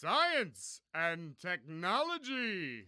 Science and technology.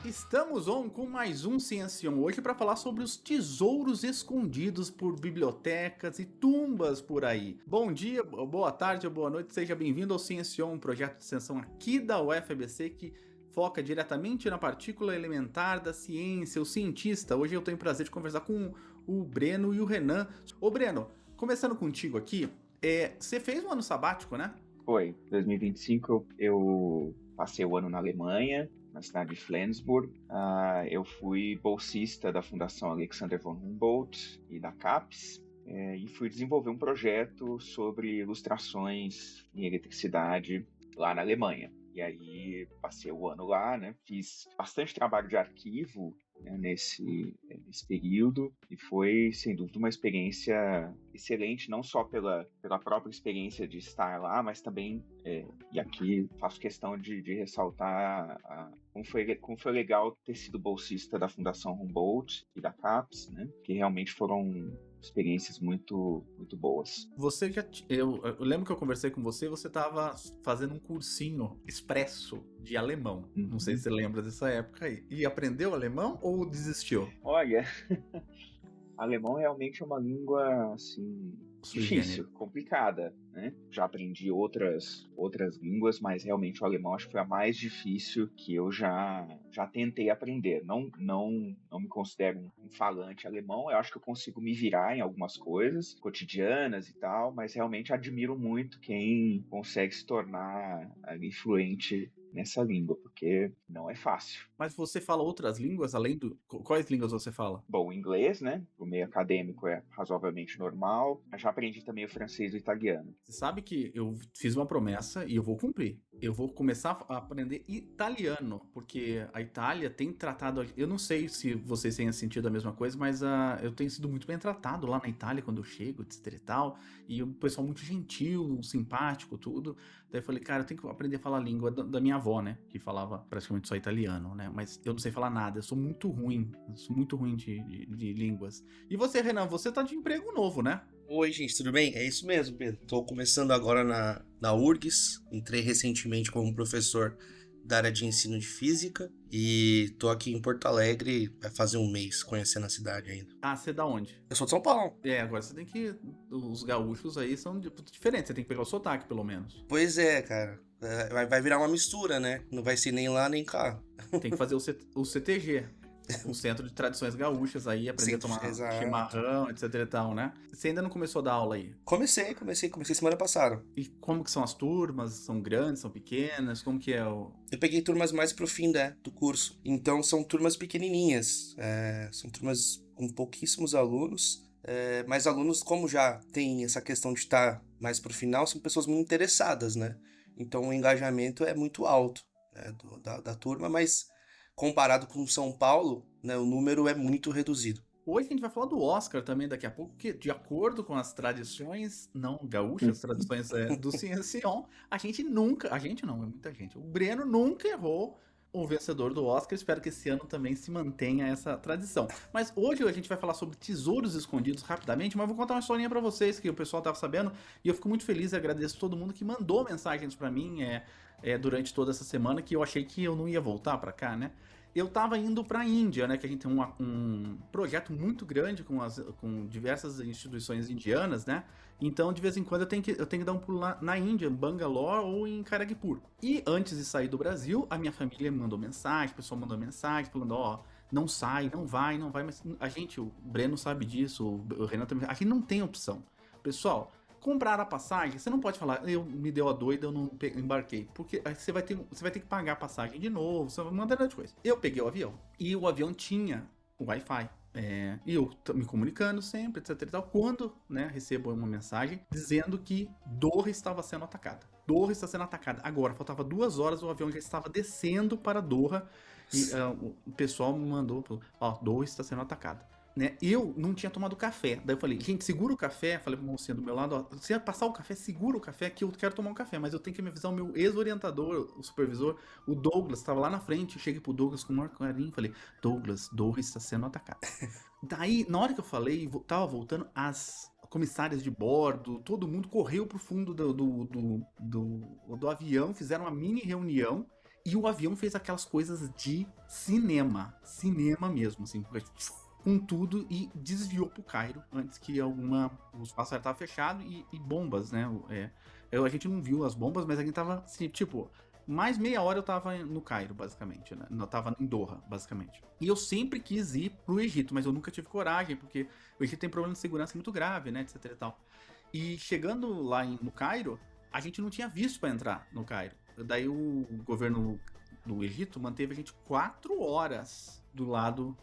Estamos com mais um Ciência hoje para falar sobre os tesouros escondidos por bibliotecas e tumbas por aí. Bom dia, boa tarde ou boa noite, seja bem-vindo ao Ciência, um projeto de extensão aqui da UFABC que foca diretamente na partícula elementar da ciência, o cientista. Hoje eu tenho o prazer de conversar com o Breno e o Renan. Ô Breno, começando contigo aqui, você fez um ano sabático, né? Foi, 2025 eu passei o ano na Alemanha, na cidade de Flensburg. Eu fui bolsista da Fundação Alexander von Humboldt e da CAPES, e fui desenvolver um projeto sobre ilustrações em eletricidade lá na Alemanha. E aí passei o ano lá, né? Fiz bastante trabalho de arquivo, né, nesse período, e foi, sem dúvida, uma experiência excelente, não só pela própria experiência de estar lá, mas também, e aqui faço questão de ressaltar como foi legal ter sido bolsista da Fundação Humboldt e da CAPES, né, que realmente foram experiências muito, muito boas. Você eu lembro que eu conversei com você, você estava fazendo um cursinho expresso de alemão. Não sei se você lembra dessa época aí. E aprendeu alemão ou desistiu? Olha, alemão realmente é uma língua, assim, difícil, complicada, né? Já aprendi outras línguas, mas realmente o alemão acho que foi a mais difícil que eu já tentei aprender. Não me considero um falante alemão, eu acho que eu consigo me virar em algumas coisas cotidianas e tal, mas realmente admiro muito quem consegue se tornar ali fluente nessa língua, porque não é fácil. Mas você fala outras línguas além do... Quais línguas você fala? Bom, o inglês, né? O meio acadêmico é razoavelmente normal. Eu já aprendi também o francês e o italiano. Você sabe que eu fiz uma promessa e eu vou cumprir. Eu vou começar a aprender italiano, porque a Itália tem tratado... Eu não sei se vocês têm sentido a mesma coisa, mas eu tenho sido muito bem tratado lá na Itália quando eu chego, etc e tal. E o pessoal muito gentil, simpático, tudo. Daí eu falei, cara, eu tenho que aprender a falar a língua da minha avó, né? Que falava praticamente só italiano, né? Mas eu não sei falar nada, eu sou muito ruim. Eu sou muito ruim de línguas. E você, Renan, você tá de emprego novo, né? Oi, gente, tudo bem? É isso mesmo, Pedro. Tô começando agora na URGS. Entrei recentemente como professor da área de ensino de física e tô aqui em Porto Alegre, vai fazer um mês conhecendo a cidade ainda. Ah, você é da onde? Eu sou de São Paulo. Agora você tem que... Os gaúchos aí são diferentes, você tem que pegar o sotaque, pelo menos. Pois é, cara. Vai virar uma mistura, né? Não vai ser nem lá nem cá. Tem que fazer o CTG. O Centro de Tradições Gaúchas aí, aprender a tomar chimarrão, etc e tal, né? Você ainda não começou a dar aula aí? Comecei semana passada. E como que são as turmas? São grandes, são pequenas? Como que é o... Eu peguei turmas mais pro fim, do curso. Então são turmas pequenininhas. São turmas com pouquíssimos alunos. Mas alunos, como já tem essa questão de estar mais pro final, são pessoas muito interessadas, né? Então o engajamento é muito alto, né, da turma, mas... comparado com São Paulo, né, o número é muito reduzido. Hoje a gente vai falar do Oscar também daqui a pouco, porque de acordo com as tradições não gaúchas, tradições do Ciencion, é muita gente. O Breno nunca errou o vencedor do Oscar, espero que esse ano também se mantenha essa tradição. Mas hoje a gente vai falar sobre tesouros escondidos rapidamente, mas vou contar uma historinha pra vocês que o pessoal tava sabendo, e eu fico muito feliz e agradeço todo mundo que mandou mensagens pra mim durante toda essa semana, que eu achei que eu não ia voltar pra cá, né? Eu tava indo pra Índia, né, que a gente tem um projeto muito grande com diversas instituições indianas, né, então de vez em quando eu tenho que dar um pulo na Índia, em Bangalore ou em Kharagpur. E antes de sair do Brasil, a minha família me mandou mensagem, o pessoal mandou mensagem falando, não sai, não vai, mas a gente, o Breno sabe disso, o Renan também, a gente não tem opção. Pessoal, comprar a passagem, você não pode falar, me deu a doida, eu não embarquei. Porque você vai ter que pagar a passagem de novo, você vai mandar de coisa. Eu peguei o avião, e o avião tinha o Wi-Fi. E eu me comunicando sempre, etc e tal, quando, né, recebo uma mensagem dizendo que Doha estava sendo atacada. Doha está sendo atacada. Agora, faltava 2 horas, o avião já estava descendo para Doha, e o pessoal me mandou, Doha está sendo atacada. né? Eu não tinha tomado café. Daí eu falei, gente, segura o café. Falei pra mocinha do meu lado, ó, se passar o café, segura o café que eu quero tomar um café. Mas eu tenho que me avisar o meu ex-orientador, o supervisor, o Douglas, tava lá na frente. Eu cheguei pro Douglas com o maior carinho e falei, Douglas, Doris está sendo atacado. Daí, na hora que eu falei, tava voltando, as comissárias de bordo, todo mundo correu pro fundo do avião, fizeram uma mini reunião e o avião fez aquelas coisas de cinema mesmo, assim, com tudo e desviou pro Cairo antes que o espaço aéreo tava fechado e bombas, né? A gente não viu as bombas, mas a gente tava, assim, tipo, mais meia hora eu tava no Cairo, basicamente, né? Eu tava em Doha, basicamente. E eu sempre quis ir pro Egito, mas eu nunca tive coragem, porque o Egito tem problema de segurança muito grave, né? Etc e tal. E chegando lá no Cairo, a gente não tinha visto pra entrar no Cairo. Daí o governo do Egito manteve a gente 4 horas do lado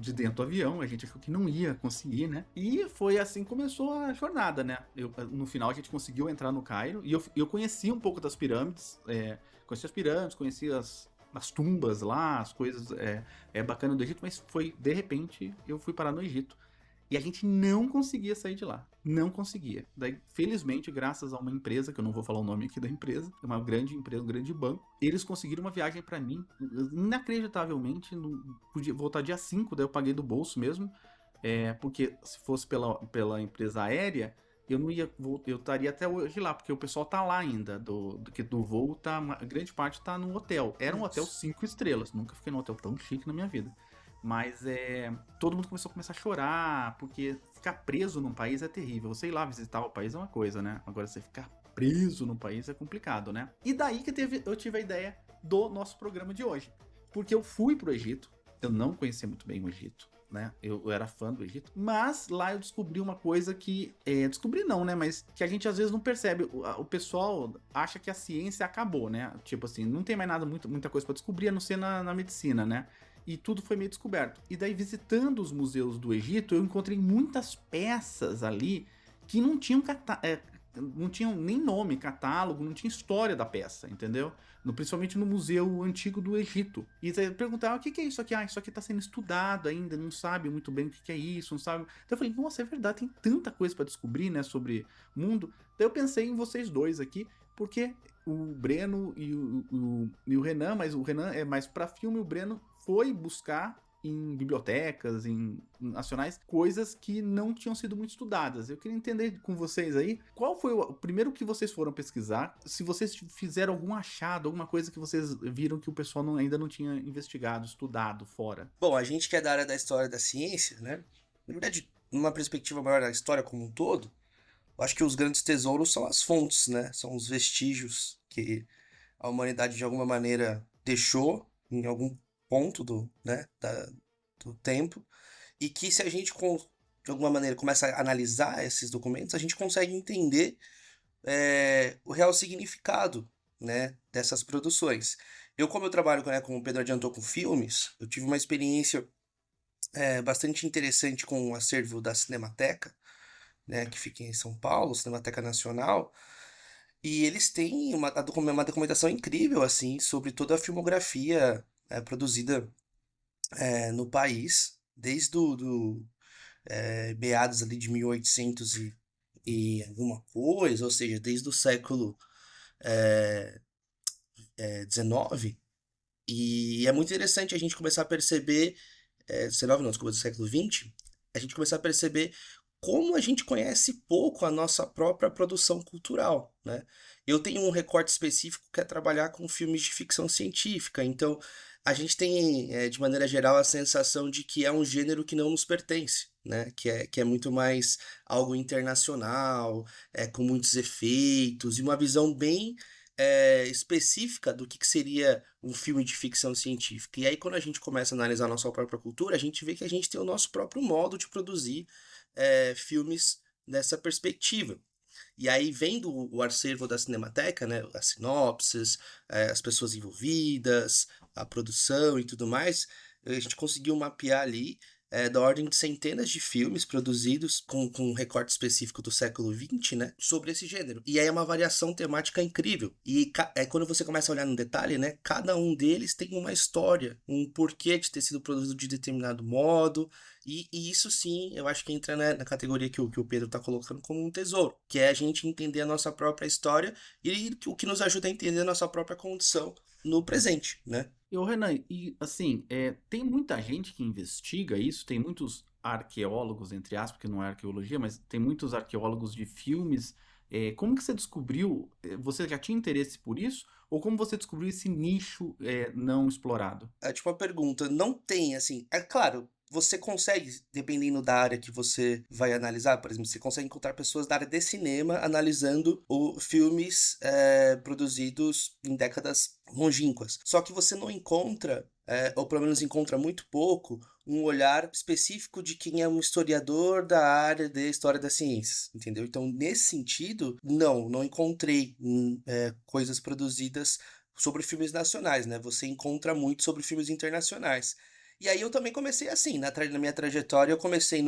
de dentro do avião. A gente achou que não ia conseguir, né? E foi assim que começou a jornada, né? No final a gente conseguiu entrar no Cairo e eu conheci um pouco das pirâmides, conheci as pirâmides, conheci as tumbas lá, as coisas bacanas do Egito, mas foi, de repente, eu fui parar no Egito. E a gente não conseguia sair de lá. Não conseguia. Daí, felizmente, graças a uma empresa, que eu não vou falar o nome aqui da empresa, uma grande empresa, um grande banco, eles conseguiram uma viagem pra mim, inacreditavelmente, podia voltar dia 5, daí eu paguei do bolso mesmo, porque se fosse pela empresa aérea, eu não ia, eu estaria até hoje lá, porque o pessoal tá lá ainda, do voo, a grande parte tá no hotel. Era um hotel 5 estrelas, nunca fiquei num hotel tão chique na minha vida. Mas todo mundo começou a chorar, porque ficar preso num país é terrível. Você ir lá visitar o país é uma coisa, né? Agora, você ficar preso num país é complicado, né? E daí que eu tive a ideia do nosso programa de hoje. Porque eu fui pro Egito, eu não conhecia muito bem o Egito, né? Eu era fã do Egito, mas lá eu descobri uma coisa que... descobri não, né? Mas que a gente às vezes não percebe. O pessoal acha que a ciência acabou, né? Tipo assim, não tem mais muita coisa pra descobrir, a não ser na medicina, né? E tudo foi meio descoberto. E daí, visitando os museus do Egito, eu encontrei muitas peças ali que não tinham nem nome, catálogo, não tinha história da peça, entendeu? Principalmente no Museu Antigo do Egito. E você perguntava, o que é isso aqui? Isso aqui tá sendo estudado ainda, não sabe muito bem o que é isso, não sabe... Então eu falei, nossa, é verdade, tem tanta coisa para descobrir, né, sobre o mundo. Daí eu pensei em vocês dois aqui, porque o Breno e o Renan, mas o Renan é mais para filme, o Breno foi buscar em bibliotecas, em nacionais, coisas que não tinham sido muito estudadas. Eu queria entender com vocês aí, qual foi o primeiro que vocês foram pesquisar, se vocês fizeram algum achado, alguma coisa que vocês viram que o pessoal ainda não tinha investigado, estudado fora. Bom, a gente que é da área da história da ciência, né? Na verdade, numa perspectiva maior da história como um todo, eu acho que os grandes tesouros são as fontes, né? São os vestígios que a humanidade de alguma maneira deixou em algum ponto do tempo, e que se a gente de alguma maneira começa a analisar esses documentos, a gente consegue entender o real significado, né, dessas produções. Como eu trabalho, né, como o Pedro adiantou, com filmes, eu tive uma experiência bastante interessante com o acervo da Cinemateca, né, que fica em São Paulo, Cinemateca Nacional, e eles têm uma documentação incrível assim sobre toda a filmografia produzida no país, desde meados ali de 1800 e alguma coisa, ou seja, desde o século XIX, e é muito interessante a gente começar a perceber, 19 não, desculpa, do século XX, a gente começar a perceber como a gente conhece pouco a nossa própria produção cultural, né? Eu tenho um recorte específico que é trabalhar com filmes de ficção científica, então a gente tem, de maneira geral, a sensação de que é um gênero que não nos pertence, né? Que é muito mais algo internacional, com muitos efeitos, e uma visão bem específica do que seria um filme de ficção científica. E aí, quando a gente começa a analisar a nossa própria cultura, a gente vê que a gente tem o nosso próprio modo de produzir filmes nessa perspectiva. E aí, vendo o acervo da Cinemateca, né, as sinopses, as pessoas envolvidas, a produção e tudo mais, a gente conseguiu mapear ali da ordem de centenas de filmes produzidos com um recorte específico do século XX, né, sobre esse gênero. E aí é uma variação temática incrível. E quando você começa a olhar no detalhe, né, cada um deles tem uma história, um porquê de ter sido produzido de determinado modo. E isso sim, eu acho que entra na categoria que o Pedro está colocando como um tesouro, que é a gente entender a nossa própria história e o que nos ajuda a entender a nossa própria condição no presente, né? E ô Renan, e assim, tem muita gente que investiga isso, tem muitos arqueólogos, entre aspas, porque não é arqueologia, mas tem muitos arqueólogos de filmes. Como que você descobriu? Você já tinha interesse por isso? Ou como você descobriu esse nicho não explorado? É tipo uma pergunta, não tem assim, é claro, você consegue, dependendo da área que você vai analisar, por exemplo, você consegue encontrar pessoas da área de cinema analisando filmes produzidos em décadas longínquas. Só que você não encontra, ou pelo menos encontra muito pouco, um olhar específico de quem é um historiador da área de história das ciências, entendeu? Então, nesse sentido, não encontrei coisas produzidas sobre filmes nacionais, né? Você encontra muito sobre filmes internacionais. E aí eu também comecei assim, na minha trajetória, eu comecei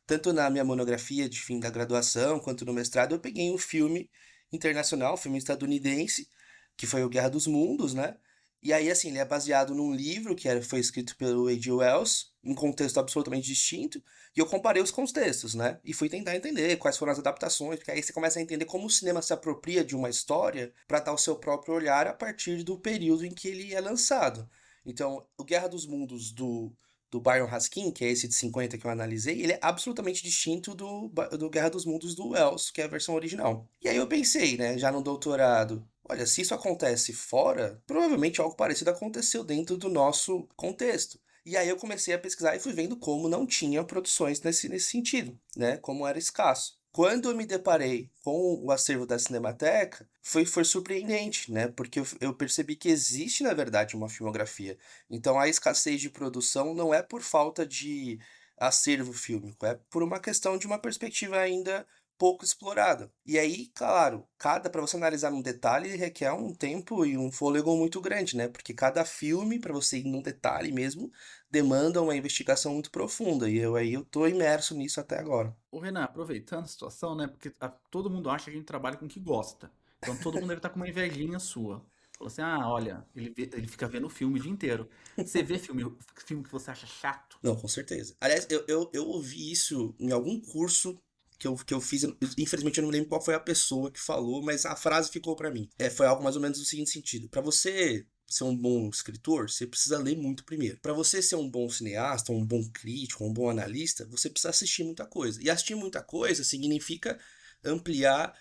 tanto na minha monografia de fim da graduação, quanto no mestrado, eu peguei um filme internacional, um filme estadunidense, que foi o Guerra dos Mundos, né? E aí, assim, ele é baseado num livro que foi escrito pelo H.G. Wells, em contexto absolutamente distinto, e eu comparei os contextos, né? E fui tentar entender quais foram as adaptações, porque aí você começa a entender como o cinema se apropria de uma história para dar o seu próprio olhar a partir do período em que ele é lançado. Então, o Guerra dos Mundos do Byron Haskin, que é esse de 50 que eu analisei, ele é absolutamente distinto do Guerra dos Mundos do Wells, que é a versão original. E aí eu pensei, né, já no doutorado, olha, se isso acontece fora, provavelmente algo parecido aconteceu dentro do nosso contexto. E aí eu comecei a pesquisar e fui vendo como não tinha produções nesse sentido, né, como era escasso. Quando eu me deparei com o acervo da Cinemateca, foi surpreendente, né? Porque eu percebi que existe, na verdade, uma filmografia. Então, a escassez de produção não é por falta de acervo fílmico, é por uma questão de uma perspectiva ainda pouco explorada. E aí, claro, para você analisar num detalhe, requer um tempo e um fôlego muito grande, né? Porque cada filme, para você ir num detalhe mesmo, demanda uma investigação muito profunda. E eu tô imerso nisso até agora. Ô Renan, aproveitando a situação, né? Porque todo mundo acha que a gente trabalha com o que gosta. Então todo mundo deve estar com uma invejinha sua. Falou assim, olha, ele fica vendo filme o dia inteiro. Você vê filme que você acha chato? Não, com certeza. Aliás, eu ouvi isso em algum curso que eu fiz. Infelizmente, eu não lembro qual foi a pessoa que falou, mas a frase ficou pra mim. Foi algo mais ou menos do seguinte sentido. Pra você ser um bom escritor, você precisa ler muito primeiro. Pra você ser um bom cineasta, um bom crítico, um bom analista, você precisa assistir muita coisa. E assistir muita coisa significa ampliar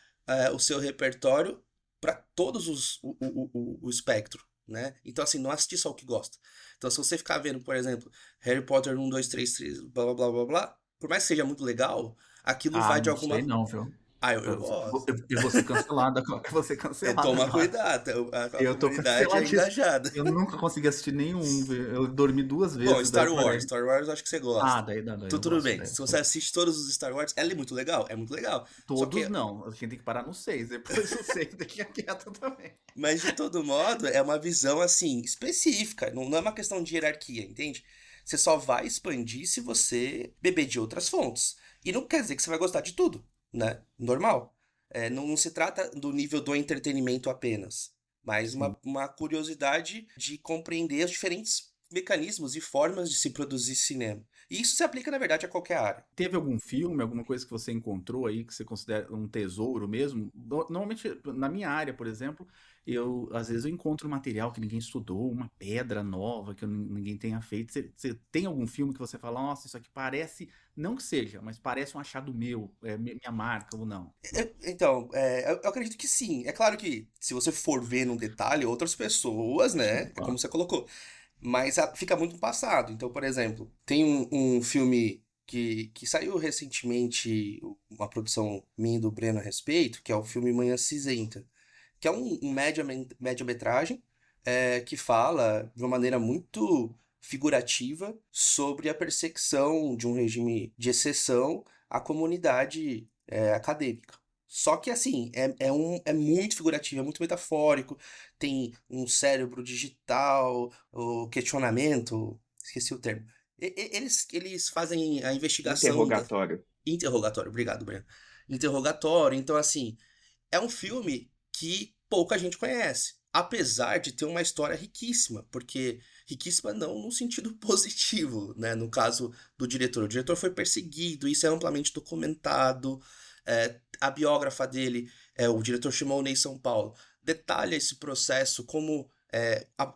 o seu repertório para todos o espectro, né? Então, assim, não assistir só o que gosta. Então, se você ficar vendo, por exemplo, Harry Potter 1, 2, 3, 3, blá, blá, blá, blá, blá, por mais que seja muito legal, aquilo vai de Não sei alguma... não, viu? Eu gosto. Eu vou ser cancelado, eu vou ser cancelado Toma agora. cuidado, a Eu tô comunidade é canceladíssimo. engajada. Eu nunca consegui assistir nenhum, viu? Eu dormi 2 vezes. Bom, Star Wars. Star Wars eu acho que você gosta. Daí eu Tudo gosto, bem. daí Se você assiste todos os Star Wars, ela é muito legal? É muito legal. Só Todos que, não, a gente tem que parar no 6, depois do 6 deixa quieto também. mas de todo modo, é uma visão assim, específica. Não é uma questão de hierarquia, entende? Você só vai expandir se você beber de outras fontes. E não quer dizer que você vai gostar de tudo, né? Normal. Não se trata do nível do entretenimento apenas, mas uma curiosidade de compreender os diferentes mecanismos e formas de se produzir cinema. E isso se aplica, na verdade, a qualquer área. Teve algum filme, alguma coisa que você encontrou aí que você considera um tesouro mesmo? Normalmente, na minha área, por exemplo, às vezes eu encontro material que ninguém estudou, uma pedra nova que ninguém tenha feito. Você tem algum filme que você fala, nossa, isso aqui parece, não que seja, mas parece um achado meu, minha marca ou não? Então, eu acredito que sim. É claro que, se você for ver num detalhe, outras pessoas, né? É como você colocou. Mas fica muito no passado. Então, por exemplo, tem um filme que saiu recentemente, uma produção minha e do Breno a respeito, que é o filme Manhã Cinzenta, que é um média-metragem que fala de uma maneira muito figurativa sobre a perseguição de um regime de exceção à comunidade acadêmica. Só que, assim, é muito figurativo, é muito metafórico, tem um cérebro digital, o questionamento, esqueci o termo, Eles fazem a investigação Interrogatório. Interrogatório, obrigado, Breno. Interrogatório, então assim, é um filme que pouca gente conhece, apesar de ter uma história riquíssima, porque riquíssima não no sentido positivo, né? No caso do diretor. O diretor foi perseguido, isso é amplamente documentado. A biógrafa dele, o diretor Shimon São Paulo, detalha esse processo, como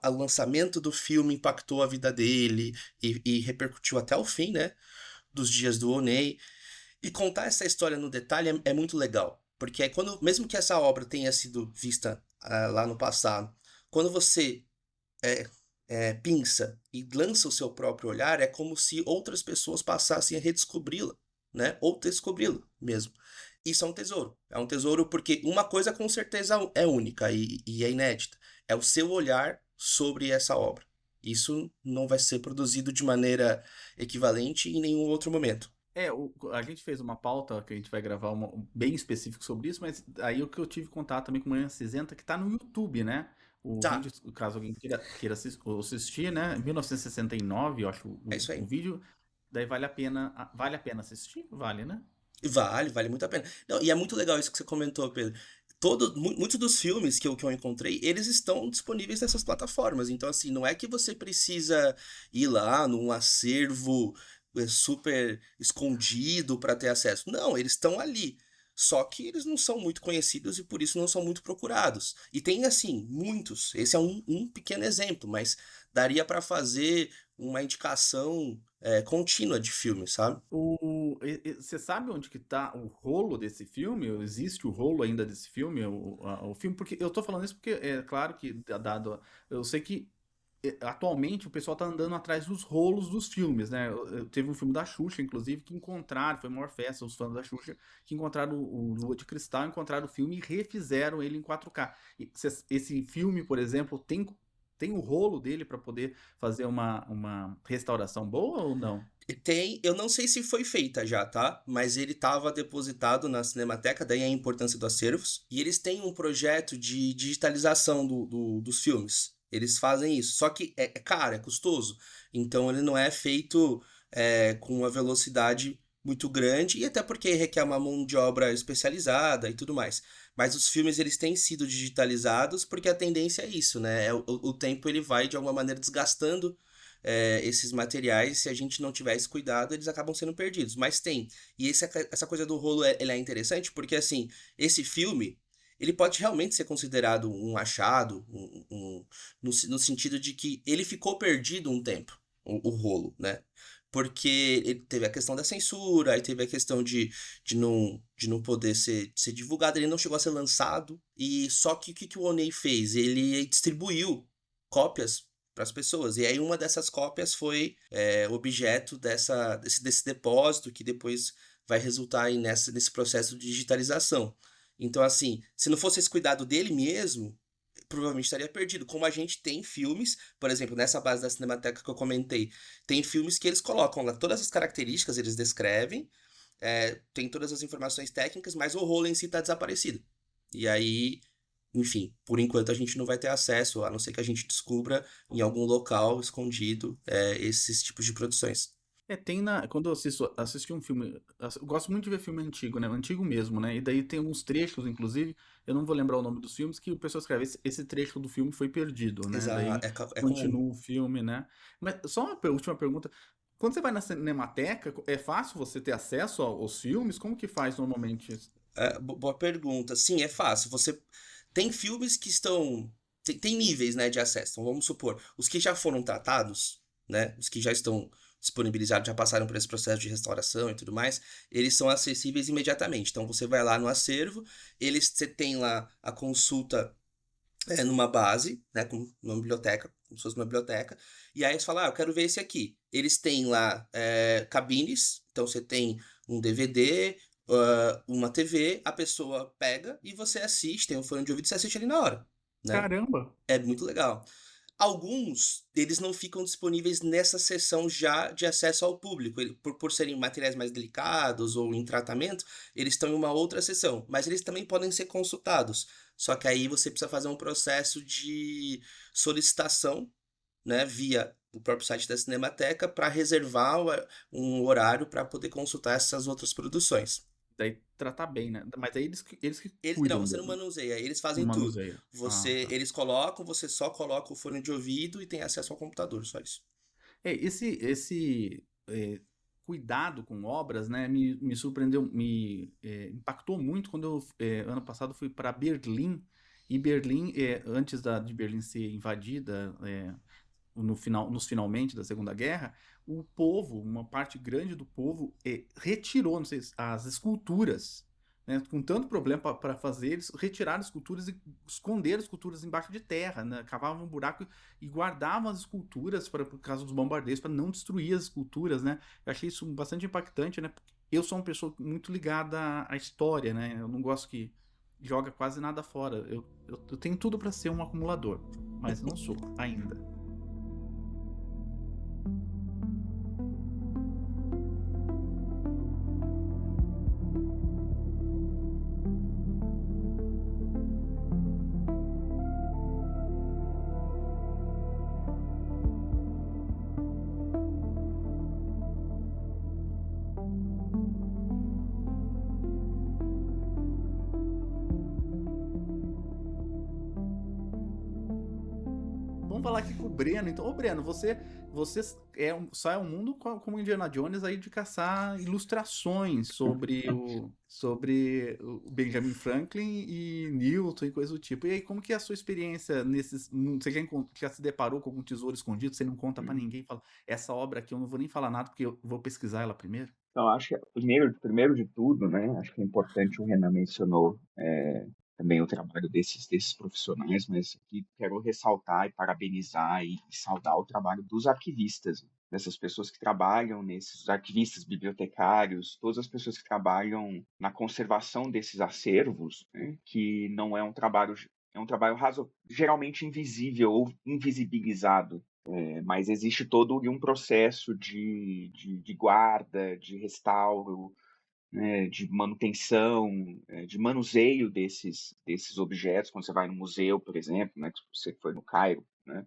o lançamento do filme impactou a vida dele e repercutiu até o fim, né? Dos dias do Oney. E contar essa história no detalhe é muito legal. Porque é quando, mesmo que essa obra tenha sido vista lá no passado, quando você pinça e lança o seu próprio olhar, é como se outras pessoas passassem a redescobri-la, né? Ou descobri-la mesmo. Isso é um tesouro. É um tesouro porque uma coisa com certeza é única e é inédita. É o seu olhar sobre essa obra. Isso não vai ser produzido de maneira equivalente em nenhum outro momento. A gente fez uma pauta que a gente vai gravar bem específico sobre isso, mas aí o que eu tive contato também com Manhã Cinzenta, que tá no YouTube, né? O Tá, vídeo, caso alguém queira assistir, né? 1969, eu acho é isso o aí. vídeo. Daí vale a pena assistir? Vale, né? Vale muito a pena. Não, e é muito legal isso que você comentou, Pedro. Muitos dos filmes que eu encontrei, eles estão disponíveis nessas plataformas. Então, assim, não é que você precisa ir lá num acervo super escondido para ter acesso. Não, eles estão ali. Só que eles não são muito conhecidos e por isso não são muito procurados. E tem, assim, muitos. Esse é um pequeno exemplo, mas daria para fazer uma indicação contínua de filmes, sabe? Você sabe onde que tá o rolo desse filme? Existe o rolo ainda desse filme? O filme? Porque eu tô falando isso porque é claro que, dado. Eu sei que atualmente o pessoal tá andando atrás dos rolos dos filmes, né? Teve um filme da Xuxa, inclusive, que encontraram, foi a maior festa, os fãs da Xuxa, que encontraram o Lua de Cristal, encontraram o filme e refizeram ele em 4K. Esse filme, por exemplo, tem o rolo dele para poder fazer uma restauração boa ou não? Eu não sei se foi feita já, tá? Mas ele estava depositado na Cinemateca, daí a importância dos acervos. E eles têm um projeto de digitalização dos filmes. Eles fazem isso. Só que é caro, é custoso. Então ele não é feito com uma velocidade muito grande. E até porque requer uma mão de obra especializada e tudo mais. Mas os filmes eles têm sido digitalizados porque a tendência é isso, né? O tempo ele vai de alguma maneira desgastando esses materiais, se a gente não tiver esse cuidado, eles acabam sendo perdidos. Mas tem. E essa coisa do rolo ele é interessante porque, assim, esse filme, ele pode realmente ser considerado um achado, no sentido de que ele ficou perdido um tempo, o rolo, né? Porque ele teve a questão da censura, aí teve a questão de não poder ser divulgado, ele não chegou a ser lançado. E só que o que o Oney fez? Ele distribuiu cópias para as pessoas. E aí uma dessas cópias foi objeto desse depósito que depois vai resultar aí nesse processo de digitalização. Então, assim, se não fosse esse cuidado dele mesmo, provavelmente estaria perdido. Como a gente tem filmes, por exemplo, nessa base da Cinemateca que eu comentei, tem filmes que eles colocam lá todas as características, eles descrevem, tem todas as informações técnicas, mas o rolo em si está desaparecido. E aí, enfim, por enquanto a gente não vai ter acesso, a não ser que a gente descubra em algum local escondido esses tipos de produções. Quando eu assisti um filme, eu gosto muito de ver filme antigo, né? Antigo mesmo, né? E daí tem alguns trechos, inclusive, eu não vou lembrar o nome dos filmes, que o pessoal escreve, esse trecho do filme foi perdido, né? Daí Exato, é comum. continua o filme, né? Mas só uma última pergunta. Quando você vai na Cinemateca, é fácil você ter acesso aos filmes? Como que faz normalmente? Boa pergunta. Sim, é fácil. Você tem filmes que estão. Tem níveis, né, de acesso. Então, vamos supor, os que já foram tratados, né? Os que já estão disponibilizados, já passaram por esse processo de restauração e tudo mais, eles são acessíveis imediatamente. Então você vai lá no acervo, você tem lá a consulta numa base, né, numa biblioteca, como se fosse uma biblioteca, e aí você fala, eu quero ver esse aqui. Eles têm lá cabines, então você tem um DVD, uma TV, a pessoa pega e você assiste, tem um fone de ouvido e você assiste ali na hora, né? Caramba! É muito legal. Alguns deles não ficam disponíveis nessa sessão já de acesso ao público. Por serem materiais mais delicados ou em tratamento, eles estão em uma outra sessão. Mas eles também podem ser consultados. Só que aí você precisa fazer um processo de solicitação, né, via do próprio site da Cinemateca para reservar um horário para poder consultar essas outras produções. Daí tratar bem, né? Mas aí eles que Não, cuidam você não do manuseia, eles do fazem tudo. manuseio. Tá. Eles colocam, você só coloca o fone de ouvido e tem acesso ao computador, só isso. Esse cuidado com obras, né, me surpreendeu, me impactou muito quando eu, ano passado, fui para Berlim. E Berlim, antes de Berlim ser invadida, nos finalmente da Segunda Guerra, o povo, uma parte grande do povo, retirou, não sei, as esculturas, né, com tanto problema para fazer, eles retiraram as esculturas e esconderam as esculturas embaixo de terra, né, cavavam um buraco e guardavam as esculturas por causa dos bombardeios, para não destruir as esculturas, né. Eu achei isso bastante impactante, né, porque eu sou uma pessoa muito ligada à história, né, eu não gosto que joga quase nada fora, eu tenho tudo para ser um acumulador, mas não sou ainda. Vamos falar aqui com o Breno. Então, ô Breno, você sai ao mundo como Indiana Jones aí de caçar ilustrações sobre o Benjamin Franklin e Newton e coisa do tipo. E aí, como que é a sua experiência nesses... Você já se deparou com algum tesouro escondido? Você não conta pra ninguém? Fala, essa obra aqui eu não vou nem falar nada porque eu vou pesquisar ela primeiro? Então, acho que primeiro de tudo, né? Acho que é importante, o Renan mencionou também o trabalho desses profissionais, mas aqui quero ressaltar e parabenizar e saudar o trabalho dos arquivistas, dessas pessoas que trabalham nesses arquivistas, bibliotecários, todas as pessoas que trabalham na conservação desses acervos, né, que não é um trabalho geralmente invisível ou invisibilizado. Mas existe todo um processo de guarda, de restauro, né, de manutenção, de manuseio desses objetos. Quando você vai no museu, por exemplo, né, que você foi no Cairo, né,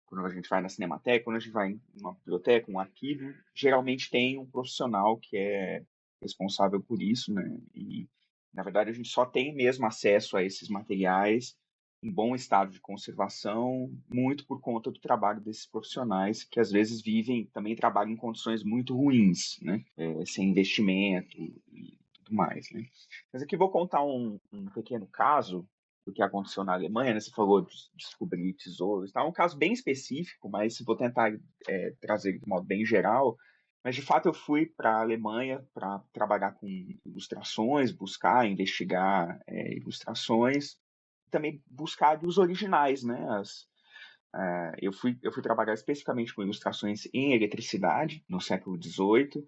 quando a gente vai na Cinemateca, quando a gente vai em uma biblioteca, um arquivo, geralmente tem um profissional que é responsável por isso, né, e na verdade a gente só tem mesmo acesso a esses materiais em bom estado de conservação, muito por conta do trabalho desses profissionais que às vezes também trabalham em condições muito ruins, né? Sem investimento e tudo mais, né? Mas aqui vou contar um pequeno caso do que aconteceu na Alemanha, né? Você falou de descobrir tesouros, tá? Um caso bem específico, mas vou tentar trazer de modo bem geral. Mas, de fato, eu fui para a Alemanha para trabalhar com ilustrações, buscar, investigar ilustrações, também buscar os originais, né? Eu fui trabalhar especificamente com ilustrações em eletricidade no século XVIII,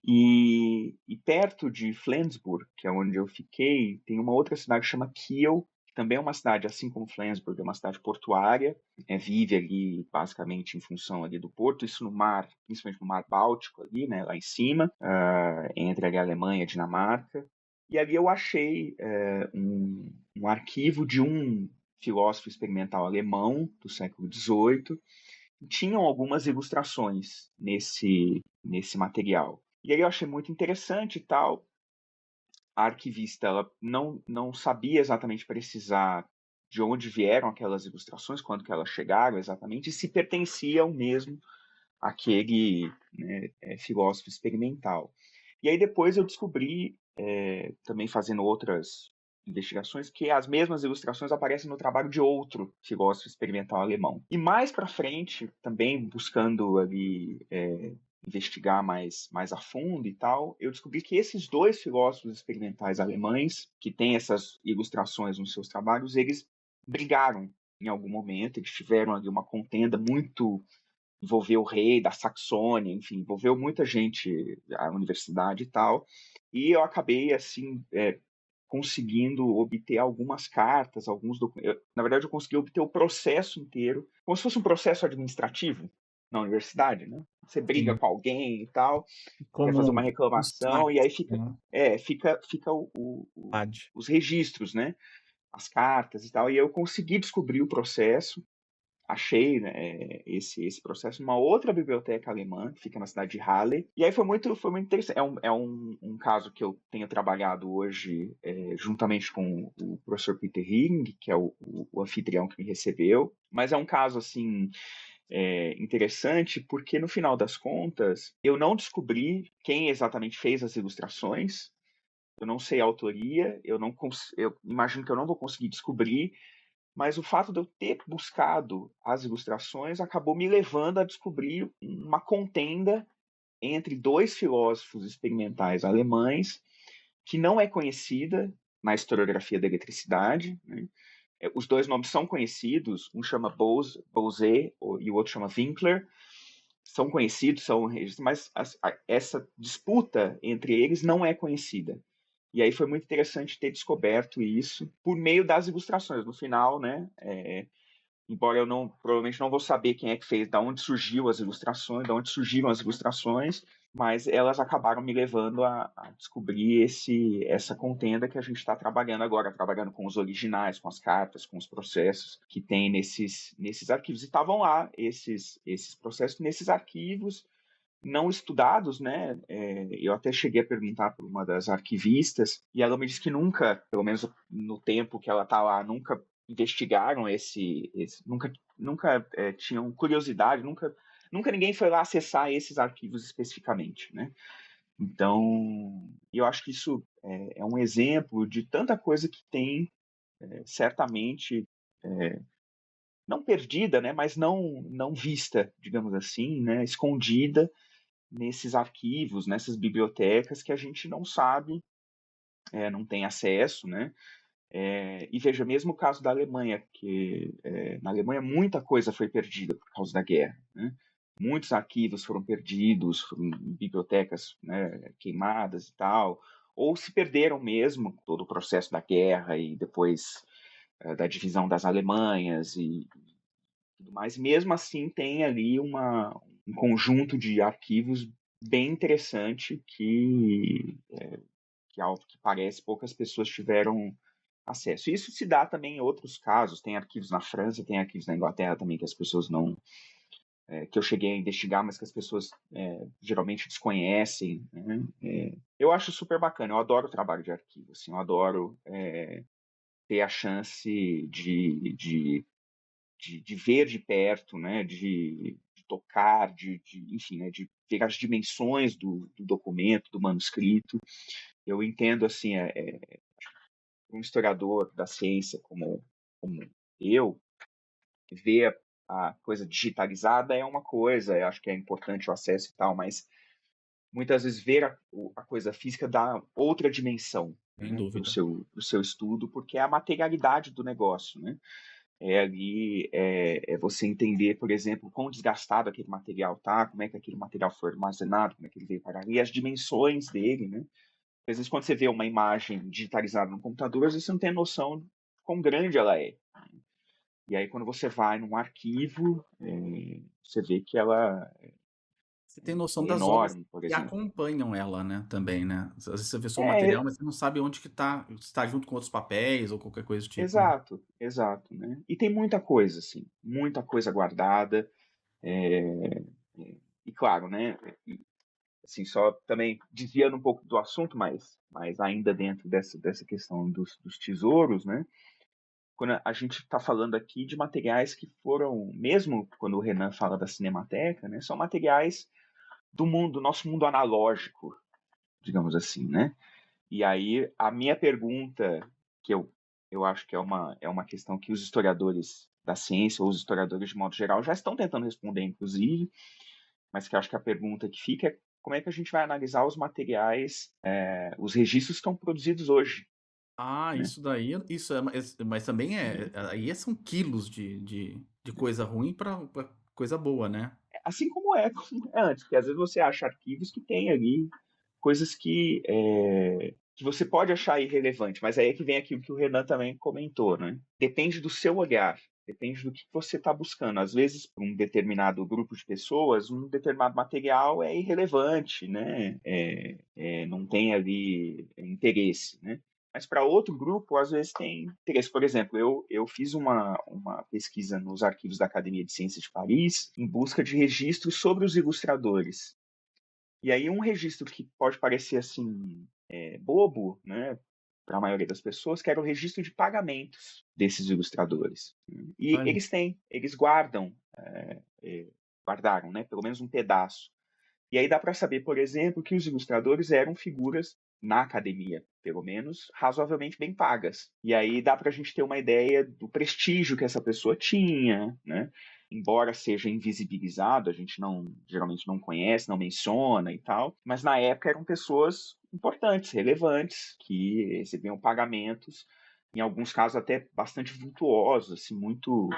e perto de Flensburg, que é onde eu fiquei, tem uma outra cidade que chama Kiel, que também é uma cidade, assim como Flensburg, é uma cidade portuária, vive ali basicamente em função ali do porto, isso no mar, principalmente no mar Báltico ali, né, lá em cima, entre ali a Alemanha e a Dinamarca. E ali eu achei um arquivo de um filósofo experimental alemão do século XVIII. Tinham algumas ilustrações nesse material. E aí eu achei muito interessante e tal. A arquivista ela não sabia exatamente precisar de onde vieram aquelas ilustrações, quando que elas chegaram exatamente, e se pertenciam mesmo àquele, né, filósofo experimental. E aí depois eu descobri, também fazendo outras investigações, que as mesmas ilustrações aparecem no trabalho de outro filósofo experimental alemão. E mais para frente, também buscando ali investigar mais a fundo e tal, eu descobri que esses dois filósofos experimentais alemães, que têm essas ilustrações nos seus trabalhos, eles brigaram em algum momento, eles tiveram ali uma contenda muito... envolveu o rei da Saxônia, enfim, envolveu muita gente, a universidade e tal, e eu acabei, assim, conseguindo obter algumas cartas, alguns documentos. Na verdade, eu consegui obter o processo inteiro, como se fosse um processo administrativo na universidade, né? Você briga Sim. com alguém e tal, Como quer fazer uma reclamação, e aí fica, né? fica os registros, né? As cartas e tal, e eu consegui descobrir o processo, achei, né, esse processo numa outra biblioteca alemã, que fica na cidade de Halle. E aí foi muito interessante. É um caso que eu tenho trabalhado hoje juntamente com o professor Peter Hing, que é o anfitrião que me recebeu. Mas é um caso, assim, interessante, porque no final das contas, eu não descobri quem exatamente fez as ilustrações. Eu não sei a autoria, eu imagino que eu não vou conseguir descobrir, mas o fato de eu ter buscado as ilustrações acabou me levando a descobrir uma contenda entre dois filósofos experimentais alemães que não é conhecida na historiografia da eletricidade, né? Os dois nomes são conhecidos, um chama Bose e o outro chama Winkler, são conhecidos, mas essa disputa entre eles não é conhecida. E aí foi muito interessante ter descoberto isso por meio das ilustrações. No final, né, embora eu provavelmente não vou saber quem é que fez, de onde surgiram as ilustrações, mas elas acabaram me levando a descobrir essa contenda que a gente está trabalhando agora, trabalhando com os originais, com as cartas, com os processos que tem nesses arquivos. E estavam lá esses processos nesses arquivos não estudados, né? Eu até cheguei a perguntar para uma das arquivistas e ela me disse que nunca, pelo menos no tempo que ela está lá, nunca investigaram nunca tinham curiosidade, nunca ninguém foi lá acessar esses arquivos especificamente, né? Então, eu acho que isso é um exemplo de tanta coisa que tem certamente não perdida, né? Mas não vista, digamos assim, né? Escondida nesses arquivos, nessas bibliotecas que a gente não sabe, não tem acesso, né? E veja, mesmo o caso da Alemanha, que na Alemanha muita coisa foi perdida por causa da guerra, né? Muitos arquivos foram perdidos, foram bibliotecas, né, queimadas e tal, ou se perderam mesmo, todo o processo da guerra e depois da divisão das Alemanhas e tudo mais. Mesmo assim, tem ali um conjunto de arquivos bem interessante ao que parece poucas pessoas tiveram acesso. Isso se dá também em outros casos. Tem arquivos na França, tem arquivos na Inglaterra também que as pessoas não que eu cheguei a investigar, mas que as pessoas geralmente desconhecem, né? Eu acho super bacana. Eu adoro o trabalho de arquivo. Assim, eu adoro ter a chance de ver de perto, né, de tocar, enfim, né, de ver as dimensões do documento, do manuscrito. Eu entendo, assim, um historiador da ciência como eu, ver a coisa digitalizada é uma coisa, eu acho que é importante o acesso e tal, mas muitas vezes ver a coisa física dá outra dimensão, Sem né, dúvida. pro seu estudo, porque é a materialidade do negócio, né? Ali você entender, por exemplo, quão desgastado aquele material tá, como é que aquele material foi armazenado, como é que ele veio parar ali, as dimensões dele, né? Às vezes, quando você vê uma imagem digitalizada no computador, às vezes você não tem noção de quão grande ela é. E aí, quando você vai num arquivo, você vê que ela Você tem noção é das obras enorme, por que exemplo. acompanham ela, né, também, né. Às vezes você vê só o É, material, mas você não sabe onde que tá, se tá junto com outros papéis ou qualquer coisa do tipo, né. exato, exato, né? E tem muita coisa, assim, muita coisa guardada. É, e claro, né? Assim, só também desviando um pouco do assunto, mas ainda dentro dessa questão dos tesouros, né? Quando a gente está falando aqui de materiais que foram, mesmo quando o Renan fala da Cinemateca, né? São materiais do nosso mundo analógico, digamos assim, né? E aí a minha pergunta, que eu acho que é uma questão que os historiadores da ciência, ou os historiadores de modo geral, já estão tentando responder, inclusive, mas que eu acho que a pergunta que fica é como é que a gente vai analisar os materiais, os registros que estão produzidos hoje, Ah, né? isso daí, isso mas também aí são quilos de coisa ruim pra coisa boa, né. Assim como é antes, porque às vezes você acha arquivos que tem ali coisas que você pode achar irrelevante, mas aí é que vem aquilo que o Renan também comentou, né? Depende do seu olhar, depende do que você está buscando. Às vezes, para um determinado grupo de pessoas, um determinado material é irrelevante, né? Não tem ali interesse, né? Mas para outro grupo, às vezes tem interesse. Por exemplo, eu fiz uma pesquisa nos arquivos da Academia de Ciências de Paris em busca de registros sobre os ilustradores. E aí um registro que pode parecer assim bobo, né, para a maioria das pessoas, que era o registro de pagamentos desses ilustradores. E Olha. eles guardaram, né, pelo menos um pedaço. E aí dá para saber, por exemplo, que os ilustradores eram figuras, na academia, pelo menos, razoavelmente bem pagas. E aí dá para a gente ter uma ideia do prestígio que essa pessoa tinha, né? Embora seja invisibilizado, a gente geralmente não conhece, não menciona e tal, mas na época eram pessoas importantes, relevantes, que recebiam pagamentos, em alguns casos até bastante vultuosos, assim, muito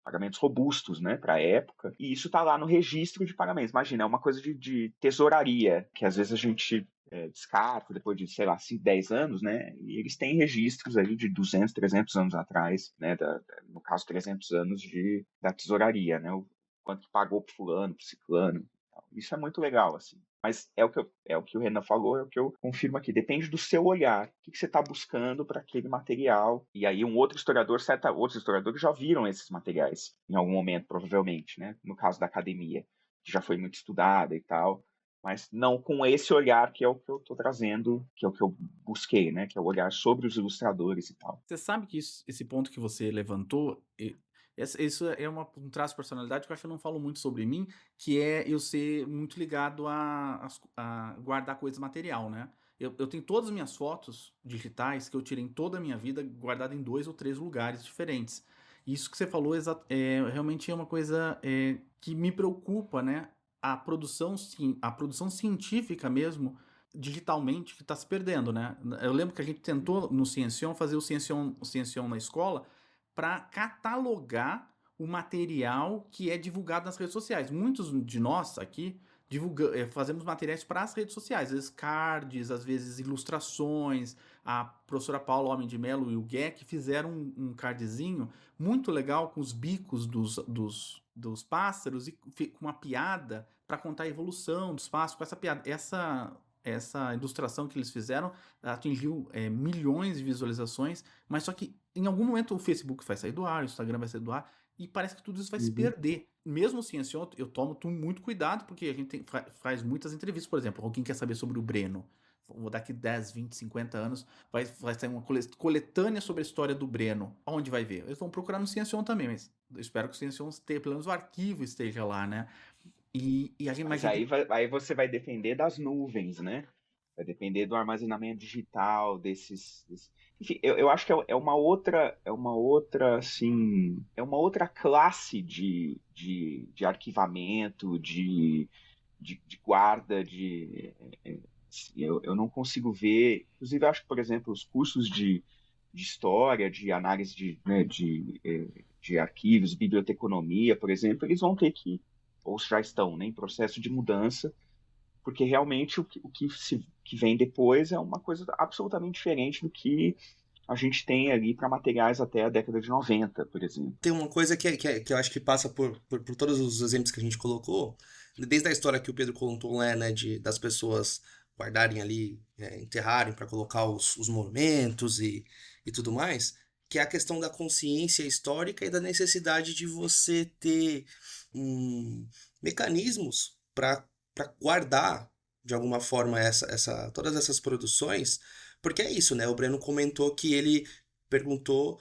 pagamentos robustos, né, para a época, e isso está lá no registro de pagamentos. Imagina, é uma coisa de tesouraria, que às vezes a gente descarta depois de, sei lá, 5, 10 anos, né, e eles têm registros aí de 200, 300 anos atrás, né, no caso 300 anos da tesouraria, né, o quanto pagou para fulano, para ciclano. Isso é muito legal, assim. Mas é o que o Renan falou, é o que eu confirmo aqui. Depende do seu olhar. O que você está buscando para aquele material? E aí outros historiadores já viram esses materiais em algum momento, provavelmente, né? No caso da academia, que já foi muito estudada e tal. Mas não com esse olhar que é o que eu estou trazendo, que é o que eu busquei, né? Que é o olhar sobre os ilustradores e tal. Você sabe que esse ponto que você levantou, isso é um traço de personalidade que eu acho que eu não falo muito sobre mim, que é eu ser muito ligado a guardar coisa material, né? Eu tenho todas as minhas fotos digitais que eu tirei em toda a minha vida guardada em 2 ou 3 lugares diferentes. Isso que você falou realmente é uma coisa que me preocupa, né? A produção científica mesmo, digitalmente, que está se perdendo, né? Eu lembro que a gente tentou no Ciencion fazer o Ciencion na escola para catalogar o material que é divulgado nas redes sociais. Muitos de nós aqui fazemos materiais para as redes sociais, às vezes cards, às vezes ilustrações. A professora Paula Homem de Mello e o Geck fizeram um cardzinho muito legal com os bicos dos pássaros e com uma piada para contar a evolução dos pássaros com essa piada. Essa ilustração que eles fizeram atingiu milhões de visualizações, mas só que em algum momento o Facebook vai sair do ar, o Instagram vai sair do ar, e parece que tudo isso vai se perder. Mesmo assim, eu tomo muito cuidado, porque a gente faz muitas entrevistas, por exemplo, quem quer saber sobre o Breno, daqui 10, 20, 50 anos, vai sair uma coletânea sobre a história do Breno. Onde vai ver? Eles vão procurar no Ciencion também, mas eu espero que o Ciencion esteja, pelo menos o arquivo esteja lá, né? Mas aí você vai depender das nuvens, né? Vai depender do armazenamento digital, Enfim, eu acho que é uma outra, assim, é uma outra classe de arquivamento, de guarda, eu não consigo ver. Inclusive, eu acho que, por exemplo, os cursos de história, de análise de arquivos, biblioteconomia, por exemplo, eles vão ter que, ou já estão, né, em processo de mudança, porque realmente o que vem depois é uma coisa absolutamente diferente do que a gente tem ali para materiais até a década de 90, por exemplo. Tem uma coisa que eu acho que passa por todos os exemplos que a gente colocou, desde a história que o Pedro contou, né, das pessoas guardarem ali, enterrarem para colocar os monumentos e tudo mais, que é a questão da consciência histórica e da necessidade de você ter mecanismos para guardar de alguma forma todas essas produções, porque é isso, né? O Breno comentou que ele perguntou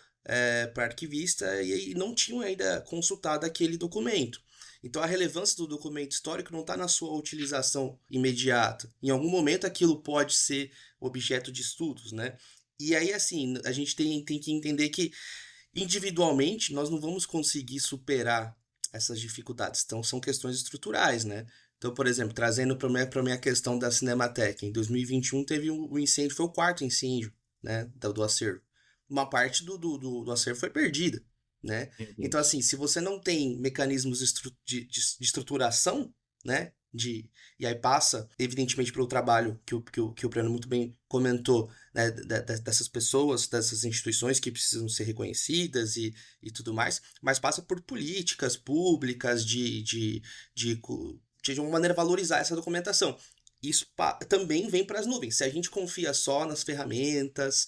para arquivista e não tinham ainda consultado aquele documento. Então a relevância do documento histórico não está na sua utilização imediata. Em algum momento aquilo pode ser objeto de estudos, né? E aí, assim, a gente tem que entender que individualmente nós não vamos conseguir superar essas dificuldades. Então são questões estruturais, né? Então, por exemplo, trazendo para a minha questão da Cinemateca, em 2021 teve um incêndio, foi o 4º incêndio, né, do acervo. Uma parte do acervo foi perdida, né? Então, assim, se você não tem mecanismos de estruturação, né, e aí passa, evidentemente, pelo trabalho que o Breno muito bem comentou, né, dessas pessoas, dessas instituições que precisam ser reconhecidas e tudo mais, mas passa por políticas públicas de uma maneira valorizar essa documentação. isso também vem para as nuvens. Se a gente confia só nas ferramentas,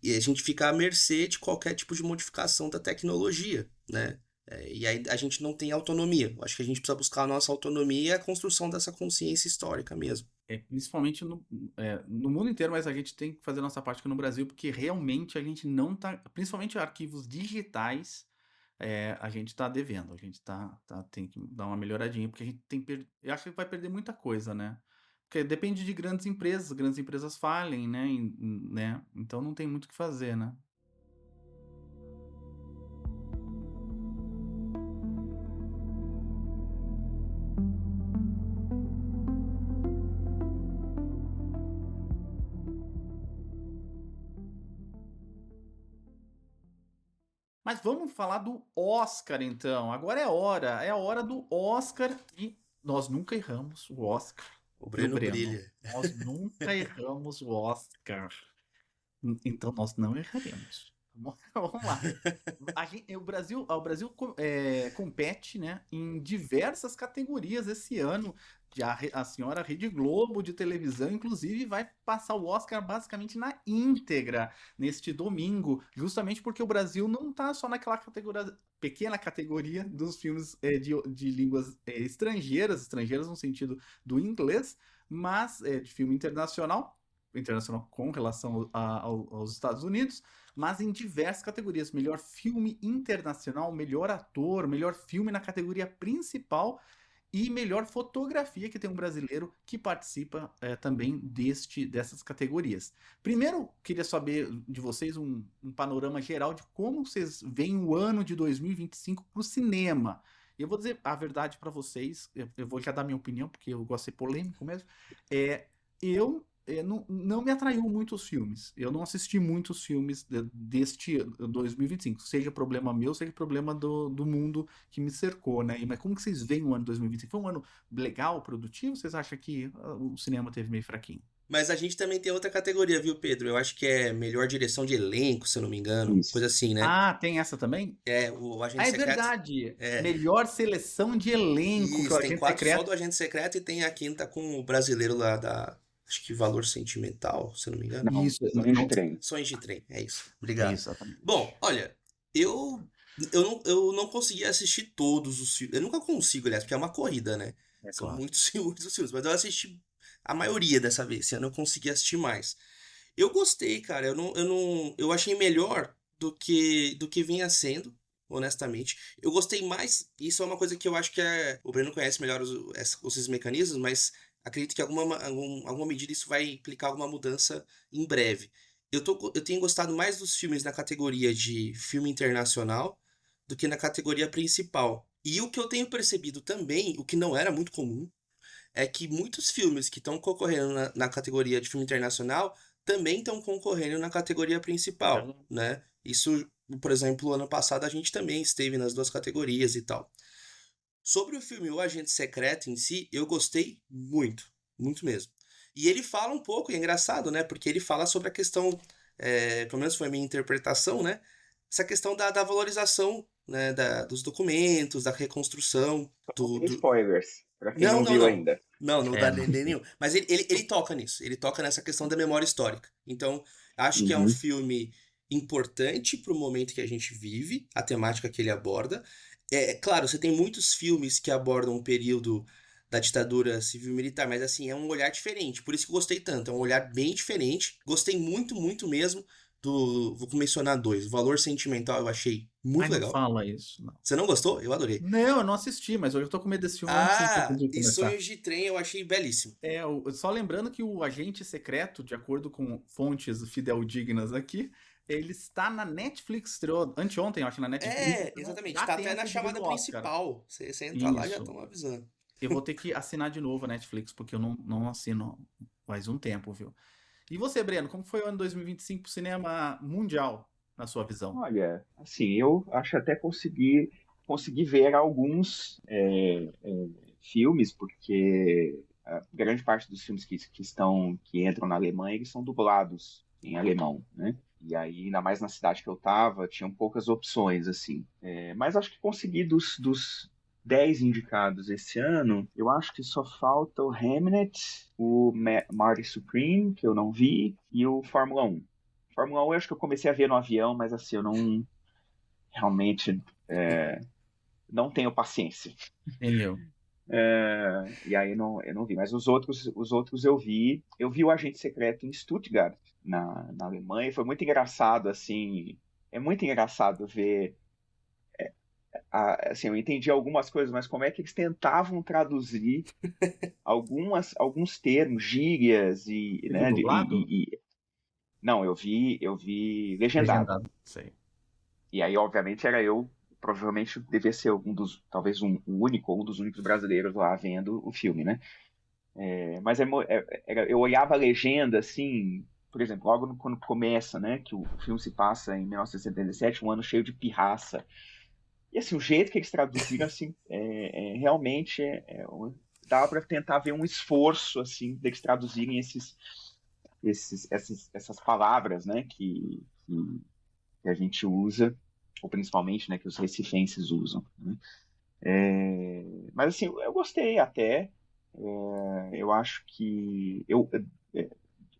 e a gente fica à mercê de qualquer tipo de modificação da tecnologia, né? E aí a gente não tem autonomia. Eu acho que a gente precisa buscar a nossa autonomia e a construção dessa consciência histórica mesmo. Principalmente no mundo inteiro, mas a gente tem que fazer a nossa parte aqui no Brasil, porque realmente a gente não tá, principalmente arquivos digitais, a gente tá devendo, a gente tem que dar uma melhoradinha, porque a gente eu acho que vai perder muita coisa, né? Porque depende de grandes empresas falem, né? Né? Então não tem muito o que fazer, né? Mas vamos falar do Oscar, então. Agora é a hora do Oscar e nós nunca erramos o Oscar. O Breno Breno? brilha. Nós nunca erramos o Oscar. Então nós não erraremos. Vamos lá. O Brasil compete, né, em diversas categorias esse ano. A senhora Rede Globo de televisão, inclusive, vai passar o Oscar basicamente na íntegra neste domingo, justamente porque o Brasil não está só naquela pequena categoria dos filmes de línguas estrangeiras no sentido do inglês, mas de filme internacional com relação aos Estados Unidos, mas em diversas categorias. Melhor filme internacional, melhor ator, melhor filme na categoria principal e melhor fotografia, que tem um brasileiro que participa também dessas categorias. Primeiro, queria saber de vocês um panorama geral de como vocês veem o ano de 2025 para o cinema. Eu vou dizer a verdade para vocês, eu vou já dar minha opinião, porque eu gosto de ser polêmico mesmo. Não me atraiu muito os filmes. Eu não assisti muitos filmes deste 2025. Seja problema meu, seja problema do mundo que me cercou, né? Mas como que vocês veem o ano 2025? Foi um ano legal, produtivo? Vocês acham que o cinema teve meio fraquinho? Mas a gente também tem outra categoria, viu, Pedro? Eu acho que é melhor direção de elenco, se eu não me engano. Isso. Coisa assim, né? Ah, tem essa também? O Agente É Secreto. verdade. Melhor seleção de elenco. Isso, que o tem Agente 4 Secreto... só do Agente Secreto e tem a quinta com o brasileiro lá acho que Valor Sentimental, se eu não me engano. Não, Isso, Sonhos de Trem. Sonhos de Trem, é isso. Obrigado. Exatamente. Bom, olha, eu não consegui assistir todos os filmes. Eu nunca consigo, aliás, porque é uma corrida, né? São claro. muitos filmes, mas eu assisti a maioria dessa vez. Esse ano eu consegui assistir mais. Eu gostei, cara. Eu achei melhor do que vinha sendo, honestamente. Eu gostei mais. Isso é uma coisa que eu acho que o Breno conhece melhor esses mecanismos, mas acredito que alguma medida isso vai implicar alguma mudança em breve. Eu tenho gostado mais dos filmes na categoria de filme internacional do que na categoria principal. E o que eu tenho percebido também, o que não era muito comum, é que muitos filmes que estão concorrendo na categoria de filme internacional também estão concorrendo na categoria principal, né? Isso, por exemplo, ano passado a gente também esteve nas 2 categorias e tal. Sobre o filme O Agente Secreto em si, eu gostei muito, muito mesmo. E ele fala um pouco, e é engraçado, né? Porque ele fala sobre a questão, pelo menos foi a minha interpretação, né? Essa questão da valorização, né? dos documentos, da reconstrução. Spoilers, pra quem não viu ainda. Não dá nenhum. Mas ele toca nisso. Ele toca nessa questão da memória histórica. Então, acho que é um filme importante pro momento que a gente vive, a temática que ele aborda. Claro, você tem muitos filmes que abordam o período da ditadura civil-militar, mas assim, é um olhar diferente. Por isso que eu gostei tanto. É um olhar bem diferente. Gostei muito, muito mesmo vou mencionar 2. O Valor Sentimental eu achei muito legal. Não fala isso, não. Você não gostou? Eu adorei. Não, eu não assisti, mas hoje eu tô com medo desse filme. E Sonhos de Trem eu achei belíssimo. Só lembrando que o Agente Secreto, de acordo com fontes fidedignas aqui, ele está na Netflix, estreou anteontem, eu acho, na Netflix. Exatamente. Tá até na chamada principal. Você entra lá e já estão avisando. Eu vou ter que assinar de novo a Netflix, porque eu não assino faz um tempo, viu? E você, Breno, como foi o ano 2025 pro cinema mundial, na sua visão? Olha, assim, eu acho até consegui ver alguns filmes, porque a grande parte dos filmes que entram na Alemanha, eles são dublados em alemão, né? E aí, ainda mais na cidade que eu tava, tinham poucas opções, assim. Mas acho que consegui, dos 10 indicados esse ano, eu acho que só falta o Hamnet, o Marty Supreme, que eu não vi, e o Fórmula 1. Fórmula 1 eu acho que eu comecei a ver no avião, mas assim, eu não realmente não tenho paciência. Entendeu? E aí eu não vi. Mas os outros eu vi. Eu vi o Agente Secreto em Stuttgart, na Alemanha, e foi muito engraçado, assim. É muito engraçado ver. Assim, eu entendi algumas coisas, mas como é que eles tentavam traduzir alguns termos, gírias e, Você viu né, dublado? Não, eu vi legendado. Legendado. Sei. E aí, obviamente, provavelmente devia ser talvez o único, ou um dos únicos brasileiros lá vendo o filme, né? Mas eu olhava a legenda, assim, por exemplo, logo quando começa, né, que o filme se passa em 1977, um ano cheio de pirraça. E assim, o jeito que eles traduziram, assim, realmente dava para tentar ver um esforço, assim, deles traduzirem essas palavras, né, que a gente usa, ou principalmente, né, que os recifenses usam, né? Mas assim, eu gostei até. Eu acho que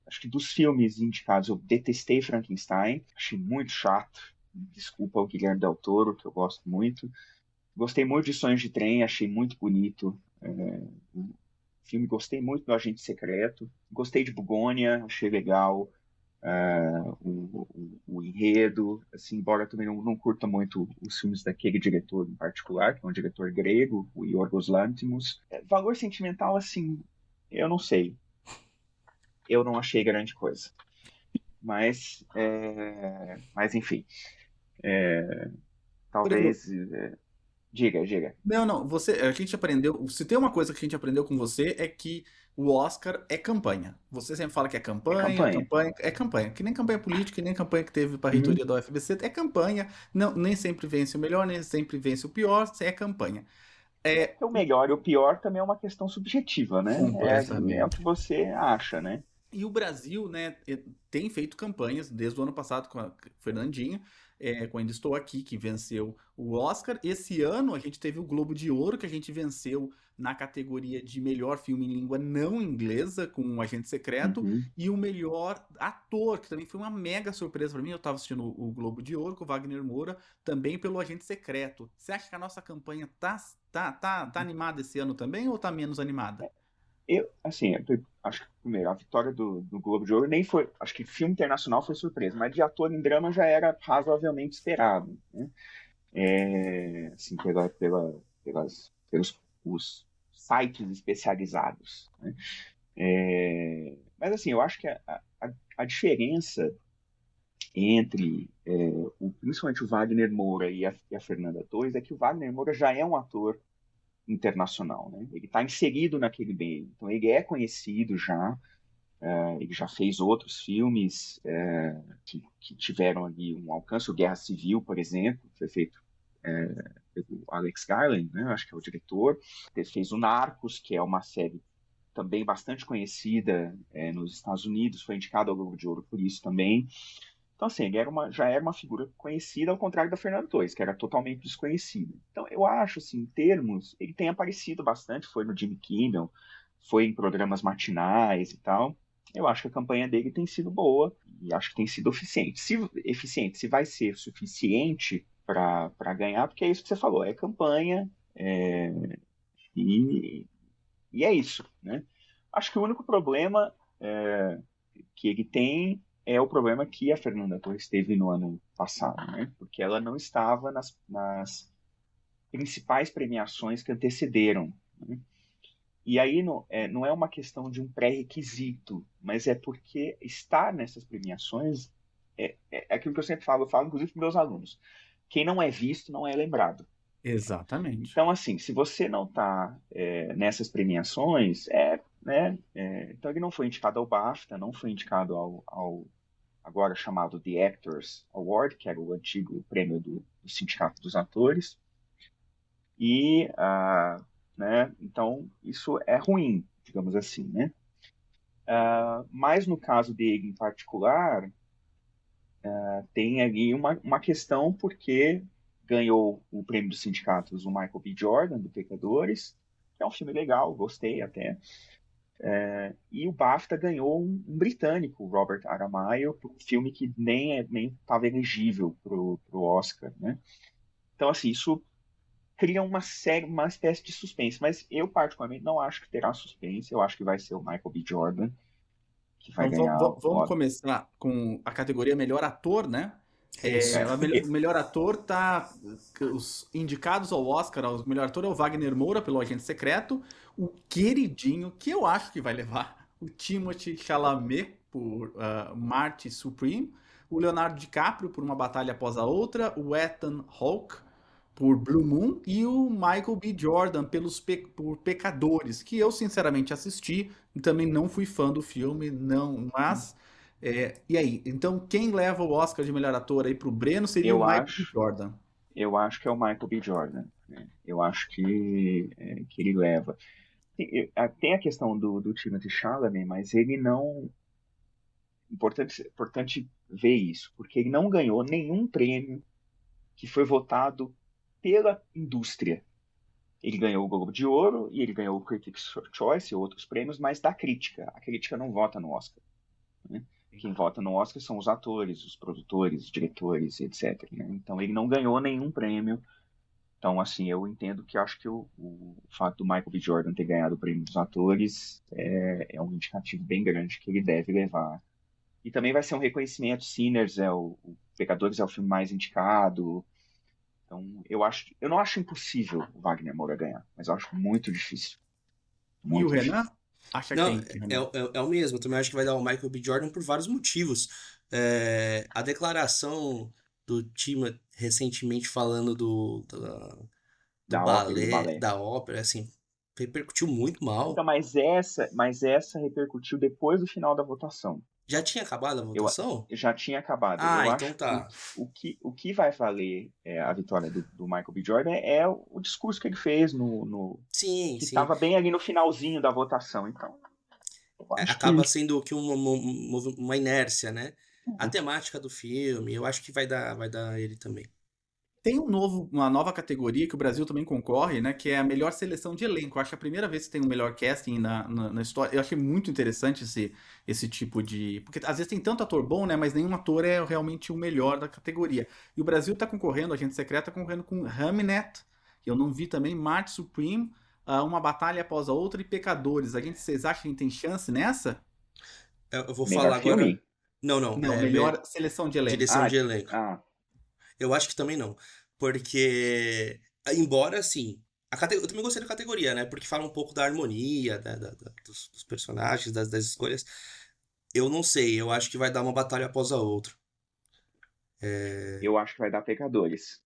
acho que dos filmes indicados eu detestei Frankenstein, achei muito chato. Desculpa ao Guilherme Del Toro, que eu gosto muito. Gostei muito de Sonhos de Trem, achei muito bonito. O filme, gostei muito do Agente Secreto. Gostei de Bugônia, achei legal. O enredo, assim, embora eu também não curta muito os filmes daquele diretor em particular, que é um diretor grego, o Yorgos Lanthimos. Valor sentimental, assim, eu não sei. Eu não achei grande coisa. Mas enfim, Breno, talvez... Diga. não. A gente aprendeu. Se tem uma coisa que a gente aprendeu com você é que o Oscar é campanha. Você sempre fala que é É campanha, campanha. campanha, é campanha. Que nem campanha política, que nem campanha que teve para a Uhum. reitoria da UFBC. É campanha. Não, nem sempre vence o melhor, nem sempre vence o pior. É campanha. É O melhor e o pior também é uma questão subjetiva, né? É o completamente. que você acha, né? E o Brasil, né, tem feito campanhas desde o ano passado com a Fernandinha, com Ainda Estou Aqui, que venceu o Oscar. Esse ano a gente teve o Globo de Ouro, que a gente venceu na categoria de melhor filme em língua não inglesa, com o Agente Secreto, Uhum. e o melhor ator, que também foi uma mega surpresa para mim. Eu estava assistindo o Globo de Ouro com o Wagner Moura, também pelo Agente Secreto. Você acha que a nossa campanha tá animada esse ano também ou tá menos animada? Assim, acho que, primeiro, a vitória do Globo de Ouro nem foi. Acho que filme internacional foi surpresa, mas de ator em drama já era razoavelmente esperado, né? Assim, pelos os sites especializados, né? Mas, assim, eu acho que a diferença entre principalmente o Wagner Moura e a Fernanda Torres é que o Wagner Moura já é um ator internacional, né? Ele está inserido naquele meio, então ele é conhecido já, ele já fez outros filmes que tiveram ali um alcance, o Guerra Civil, por exemplo, foi feito pelo Alex Garland, né? Acho que é o diretor. Ele fez o Narcos, que é uma série também bastante conhecida nos Estados Unidos, foi indicado ao Globo de Ouro por isso também. Então, assim, ele já era uma figura conhecida, ao contrário da Fernanda Torres, que era totalmente desconhecida. Então, eu acho, assim, em termos, ele tem aparecido bastante, foi no Jimmy Kimmel, foi em programas matinais e tal. Eu acho que a campanha dele tem sido boa e acho que tem sido eficiente. Se vai ser suficiente para ganhar, porque é isso que você falou, é campanha e, e é isso, né? Acho que o único problema que ele tem é o problema que a Fernanda Torres teve no ano passado, né? Porque ela não estava nas principais premiações que antecederam, né? E aí não é uma questão de um pré-requisito, mas é porque estar nessas premiações é aquilo que eu falo inclusive para meus alunos. Quem não é visto não é lembrado. Exatamente. Então, assim, se você não está nessas premiações, né, então ele não foi indicado ao BAFTA, não foi indicado ao agora chamado The Actors Award, que era o antigo prêmio do Sindicato dos Atores, e, né, então isso é ruim, digamos assim, né? Mas no caso dele em particular, tem ali uma questão porque ganhou o prêmio dos sindicatos o Michael B. Jordan, do Pecadores, que é um filme legal, gostei até. E o BAFTA ganhou um britânico, Robert Aramayo, por um filme que nem estava elegível pro Oscar, né? Então, assim, isso cria uma espécie de suspense, mas eu particularmente não acho que terá suspense, eu acho que vai ser o Michael B. Jordan que vai Então, ganhar vamos começar com a categoria melhor ator, né? Isso. O melhor ator tá. Os indicados ao Oscar, o melhor ator é o Wagner Moura, pelo Agente Secreto. O queridinho, que eu acho que vai levar, o Timothée Chalamet, por Marty Supreme. O Leonardo DiCaprio, por Uma Batalha Após a Outra. O Ethan Hawke, por Blue Moon. E o Michael B. Jordan, por Pecadores, que eu sinceramente assisti e também não fui fã do filme, não, mas. E aí? Então, quem leva o Oscar de melhor ator aí pro Breno seria o Michael B. Jordan. Eu acho que é o Michael B. Jordan, né? Eu acho que ele leva. Tem a questão do Timothée Chalamet, mas ele não... Importante ver isso, porque ele não ganhou nenhum prêmio que foi votado pela indústria. Ele ganhou o Globo de Ouro e ele ganhou o Critics' Choice e outros prêmios, mas da crítica. A crítica não vota no Oscar, né? Quem vota no Oscar são os atores, os produtores, os diretores, etc. Né? Então ele não ganhou nenhum prêmio. Então, assim, eu entendo que acho que o fato do Michael B. Jordan ter ganhado o prêmio dos atores é um indicativo bem grande que ele deve levar. E também vai ser um reconhecimento. Sinners o Pecadores é o filme mais indicado. Então, eu não acho impossível o Wagner Moura ganhar, mas eu acho muito difícil. E o Renan? Acha Não, quem? é o mesmo. Eu também acho que vai dar o Michael B. Jordan por vários motivos. A declaração do time recentemente falando do balé, da ópera, assim, repercutiu muito mal. Então, mas essa repercutiu depois do final da votação. Já tinha acabado a votação? Já tinha acabado. Então tá. O que vai valer a vitória do Michael B. Jordan é o discurso que ele fez Sim, que estava bem ali no finalzinho da votação. Então, acaba sendo que uma inércia, né? A temática do filme, eu acho que vai dar ele também. Tem uma nova categoria que o Brasil também concorre, né? Que é a melhor seleção de elenco. Eu acho que é a primeira vez que tem um melhor casting na história. Eu achei muito interessante esse tipo de... Porque às vezes tem tanto ator bom, né? Mas nenhum ator é realmente o melhor da categoria. E o Brasil tá concorrendo, a Agente Secreta tá concorrendo com Hamnet, que eu não vi também, Marty Supreme, Uma Batalha Após a Outra e Pecadores. Vocês acham que tem chance nessa? Eu vou falar agora... Não, melhor seleção de elenco. Direção de elenco. Eu acho que também não. Porque, embora, assim... Eu também gostei da categoria, né? Porque fala um pouco da harmonia, dos personagens, das escolhas. Eu não sei, eu acho que vai dar uma batalha após a outra. Eu acho que vai dar Pecadores.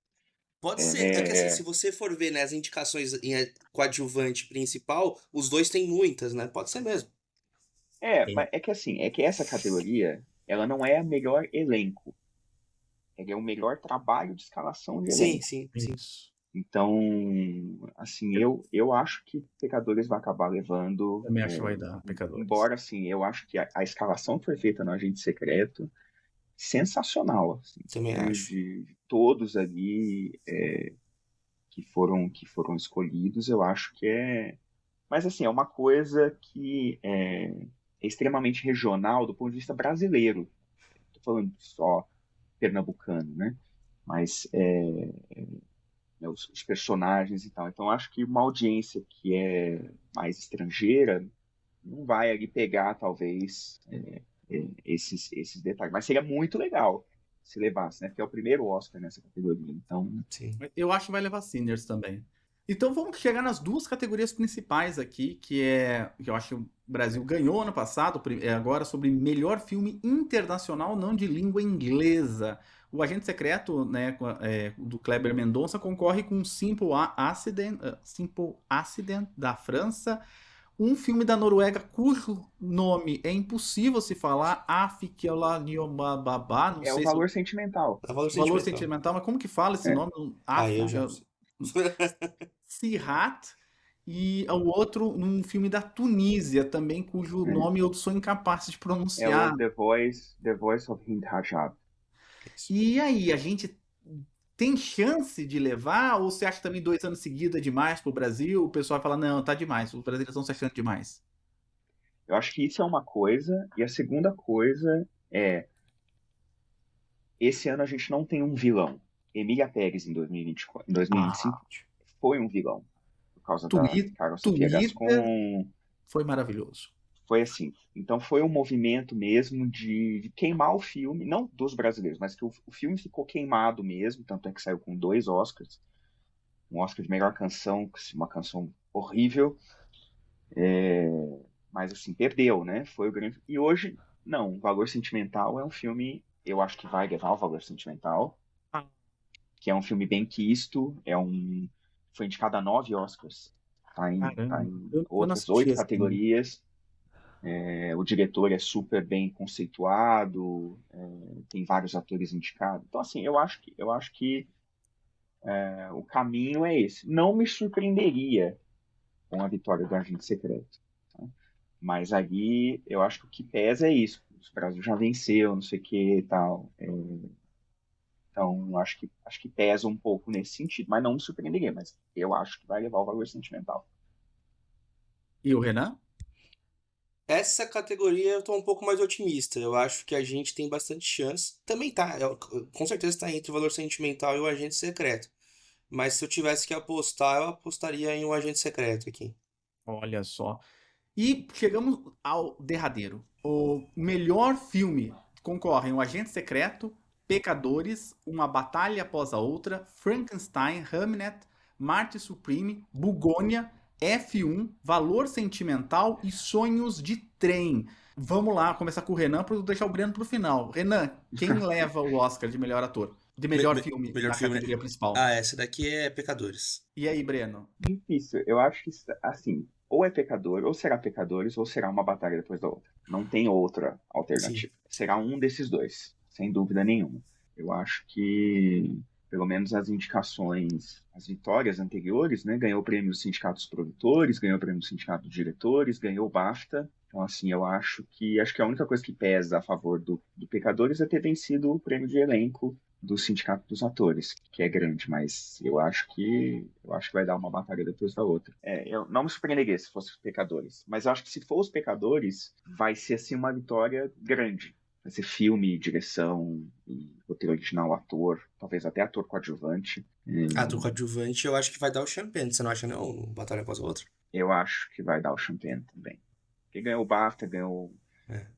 Pode ser, que assim, se você for ver, né, as indicações em coadjuvante principal, os dois têm muitas, né? Pode ser mesmo. Mas é que essa categoria, ela não é a melhor elenco. Ele é o melhor trabalho de escalação de elenco. Sim. Então, assim, eu acho que Pecadores vai acabar levando... Também acho que vai dar Pecadores. Embora, assim, eu acho que a escalação que foi feita no Agente Secreto, sensacional. Assim, também acho. De todos ali que foram escolhidos, eu acho que é... Mas, assim, é uma coisa que é extremamente regional do ponto de vista brasileiro. Estou falando só pernambucano, né? Mas os personagens e tal. Então, acho que uma audiência que é mais estrangeira não vai ali pegar, talvez, esses detalhes. Mas seria muito legal se levasse, né? Porque é o primeiro Oscar nessa categoria. Então, sim. Eu acho que vai levar Sinners também. Então vamos chegar nas duas categorias principais aqui, que eu acho que o Brasil ganhou ano passado, agora sobre melhor filme internacional não de língua inglesa. O Agente Secreto, né, do Kleber Mendonça, concorre com Simple Accident da França, um filme da Noruega cujo nome é impossível se falar, Afikkelaniobabá, não sei o Valor Sentimental. Valor Sentimental, mas como que fala esse nome? Eu já sei. Sihat, e o outro num filme da Tunísia também, cujo nome eu sou incapaz de pronunciar. É o The Voice of Hind Rajab. E aí, a gente tem chance de levar? Ou você acha também 2 anos seguidos é demais pro Brasil? O pessoal fala, não, tá demais, os brasileiros estão se achando demais. Eu acho que isso é uma coisa, e a segunda coisa é, esse ano a gente não tem um vilão. Emília Pérez em 2024, em 2025 foi um vilão, por causa da Carol Sofia Gascon. Foi maravilhoso. Foi assim. Então foi um movimento mesmo de queimar o filme, não dos brasileiros, mas que o filme ficou queimado mesmo, tanto é que saiu com 2 Oscars. Um Oscar de melhor canção, uma canção horrível. Mas assim, perdeu, né? Foi o grande. E hoje, não, o Valor Sentimental é um filme, eu acho que vai levar o Valor Sentimental, que é um filme bem quisto, foi indicado a 9 Oscars. Tá em outras 8 categorias. O diretor é super bem conceituado, tem vários atores indicados. Então, assim, eu acho que o caminho é esse. Não me surpreenderia com a vitória do Agente Secreto. Tá? Mas ali, eu acho que o que pesa é isso. O Brasil já venceu, não sei o que e tal. Então, acho que pesa um pouco nesse sentido. Mas não me surpreenderia, mas eu acho que vai levar o Valor Sentimental. E o Renan? Essa categoria eu tô um pouco mais otimista. Eu acho que a gente tem bastante chance. Também tá, com certeza tá entre o Valor Sentimental e o Agente Secreto. Mas se eu tivesse que apostar, eu apostaria em um Agente Secreto aqui. Olha só. E chegamos ao derradeiro. O melhor filme concorrem o Agente Secreto, Pecadores, Uma Batalha Após a Outra, Frankenstein, Hamnet, Marte Supreme, Bugônia, F1, Valor Sentimental e Sonhos de Trem. Vamos lá, começar com o Renan para deixar o Breno pro final. Renan, quem leva o Oscar de melhor ator? De melhor filme na categoria principal? Essa daqui é Pecadores. E aí, Breno? Difícil. Eu acho que, assim, ou é Pecador, ou será Pecadores, ou será Uma Batalha Depois da Outra. Não tem outra alternativa. Sim. Será um desses dois, sem dúvida nenhuma. Eu acho que, pelo menos as indicações, as vitórias anteriores, né? Ganhou o prêmio do Sindicato dos Produtores, ganhou o prêmio do Sindicato dos Diretores, ganhou o BAFTA. Então, assim, eu acho que a única coisa que pesa a favor do Pecadores é ter vencido o prêmio de elenco do Sindicato dos Atores, que é grande, mas eu acho que vai dar uma batalha depois da outra. Eu não me surpreenderia se fosse os Pecadores, mas eu acho que se for os Pecadores, vai ser assim uma vitória grande. Vai ser filme, direção, roteiro original, ator, talvez até ator coadjuvante. Ator coadjuvante eu acho que vai dar o Champagne, você não acha não? Batalha após a outra? Eu acho que vai dar o Champagne também. Porque ganhou o BAFTA, ganhou...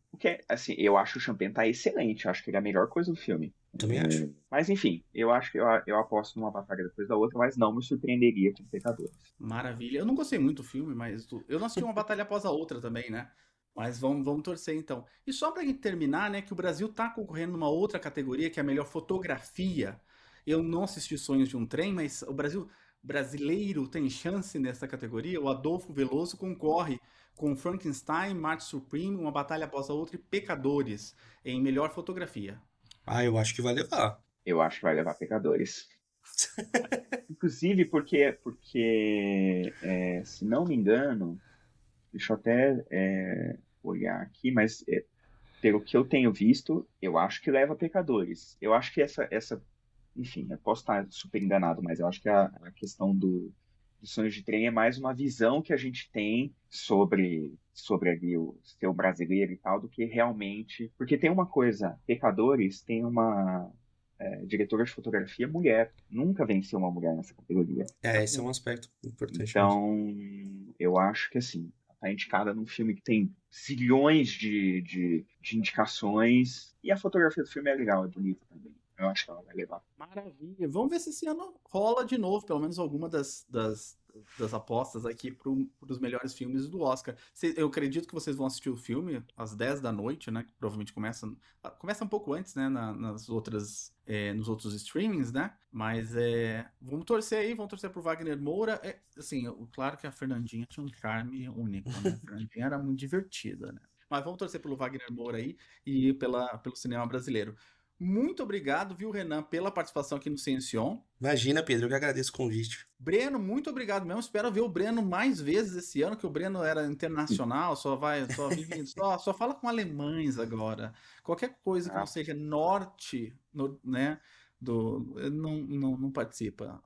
Porque, assim, eu acho que o Champagne tá excelente. Eu acho que ele é a melhor coisa do filme. Também acho. Mas, enfim, eu acho que eu aposto numa batalha depois da outra, mas não me surpreenderia com Pecadores. Maravilha. Eu não gostei muito do filme, mas eu não assisti uma batalha após a outra também, né? Mas vamos torcer, então. E só pra gente terminar, né, que o Brasil tá concorrendo numa outra categoria, que é a melhor fotografia. Eu não assisti Sonhos de um Trem, mas o brasileiro tem chance nessa categoria. O Adolfo Veloso concorre com Frankenstein, Marte Supreme, Uma Batalha Após a Outra e Pecadores em melhor fotografia. Eu acho que vai levar. Eu acho que vai levar Pecadores. Inclusive porque se não me engano, deixa eu até olhar aqui, mas pelo que eu tenho visto, eu acho que leva Pecadores. Eu acho que essa enfim, eu posso estar super enganado, mas eu acho que a questão do Sonhos de Trem é mais uma visão que a gente tem sobre ali o ser brasileiro e tal, do que realmente... Porque tem uma coisa, Pecadores tem uma diretora de fotografia mulher. Nunca venceu uma mulher nessa categoria. Esse é um aspecto importante. Então, eu acho que, assim, tá indicada num filme que tem zilhões de indicações, e a fotografia do filme é legal, é bonita também. Eu acho que ela vai levar. Maravilha. Vamos ver se esse ano rola de novo, pelo menos alguma das apostas aqui para os melhores filmes do Oscar. Eu acredito que vocês vão assistir o filme às 10 da noite, né? Que provavelmente começa um pouco antes, né? Nos outros streamings, né? Mas vamos torcer pro Wagner Moura. Assim, claro que a Fernandinha tinha um charme único, né? A Fernandinha era muito divertida, né? Mas vamos torcer pelo Wagner Moura aí e pelo cinema brasileiro. Muito obrigado, viu, Renan, pela participação aqui no Ciencion. Imagina, Pedro, eu que agradeço o convite. Breno, muito obrigado mesmo. Espero ver o Breno mais vezes esse ano, que o Breno era internacional, só fala com alemães agora. Qualquer coisa que não seja norte, né, Não participa.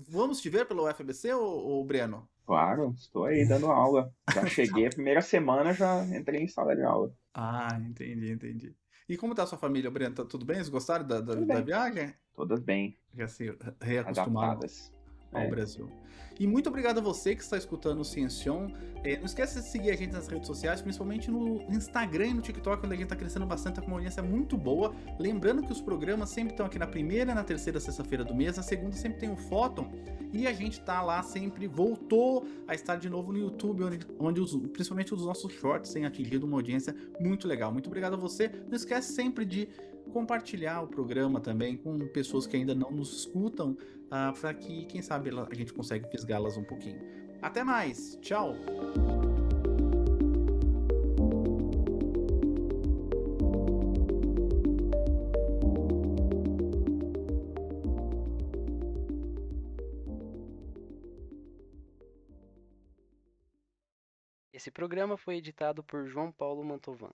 Vamos te ver pelo UFBC, ou Breno? Claro, estou aí dando aula. Já cheguei a primeira semana, já entrei em sala de aula. Ah, entendi. E como tá a sua família, Breno? Tá tudo bem? Vocês gostaram Tudo da bem, viagem? todas bem Já se reacostumaram adaptadas. ao Brasil. E muito obrigado a você que está escutando o Ciencion. Não esqueça de seguir a gente nas redes sociais, principalmente no Instagram e no TikTok, onde a gente está crescendo bastante, tá com uma audiência muito boa. Lembrando que os programas sempre estão aqui na primeira e na terceira sexta-feira do mês, na segunda sempre tem o Fóton, e a gente tá lá sempre, voltou a estar de novo no YouTube, onde principalmente os nossos shorts têm atingido uma audiência muito legal. Muito obrigado a você. Não esquece sempre de compartilhar o programa também com pessoas que ainda não nos escutam, para que, quem sabe, a gente consegue fisgá-las um pouquinho. Até mais, tchau! Esse programa foi editado por João Paulo Mantovan.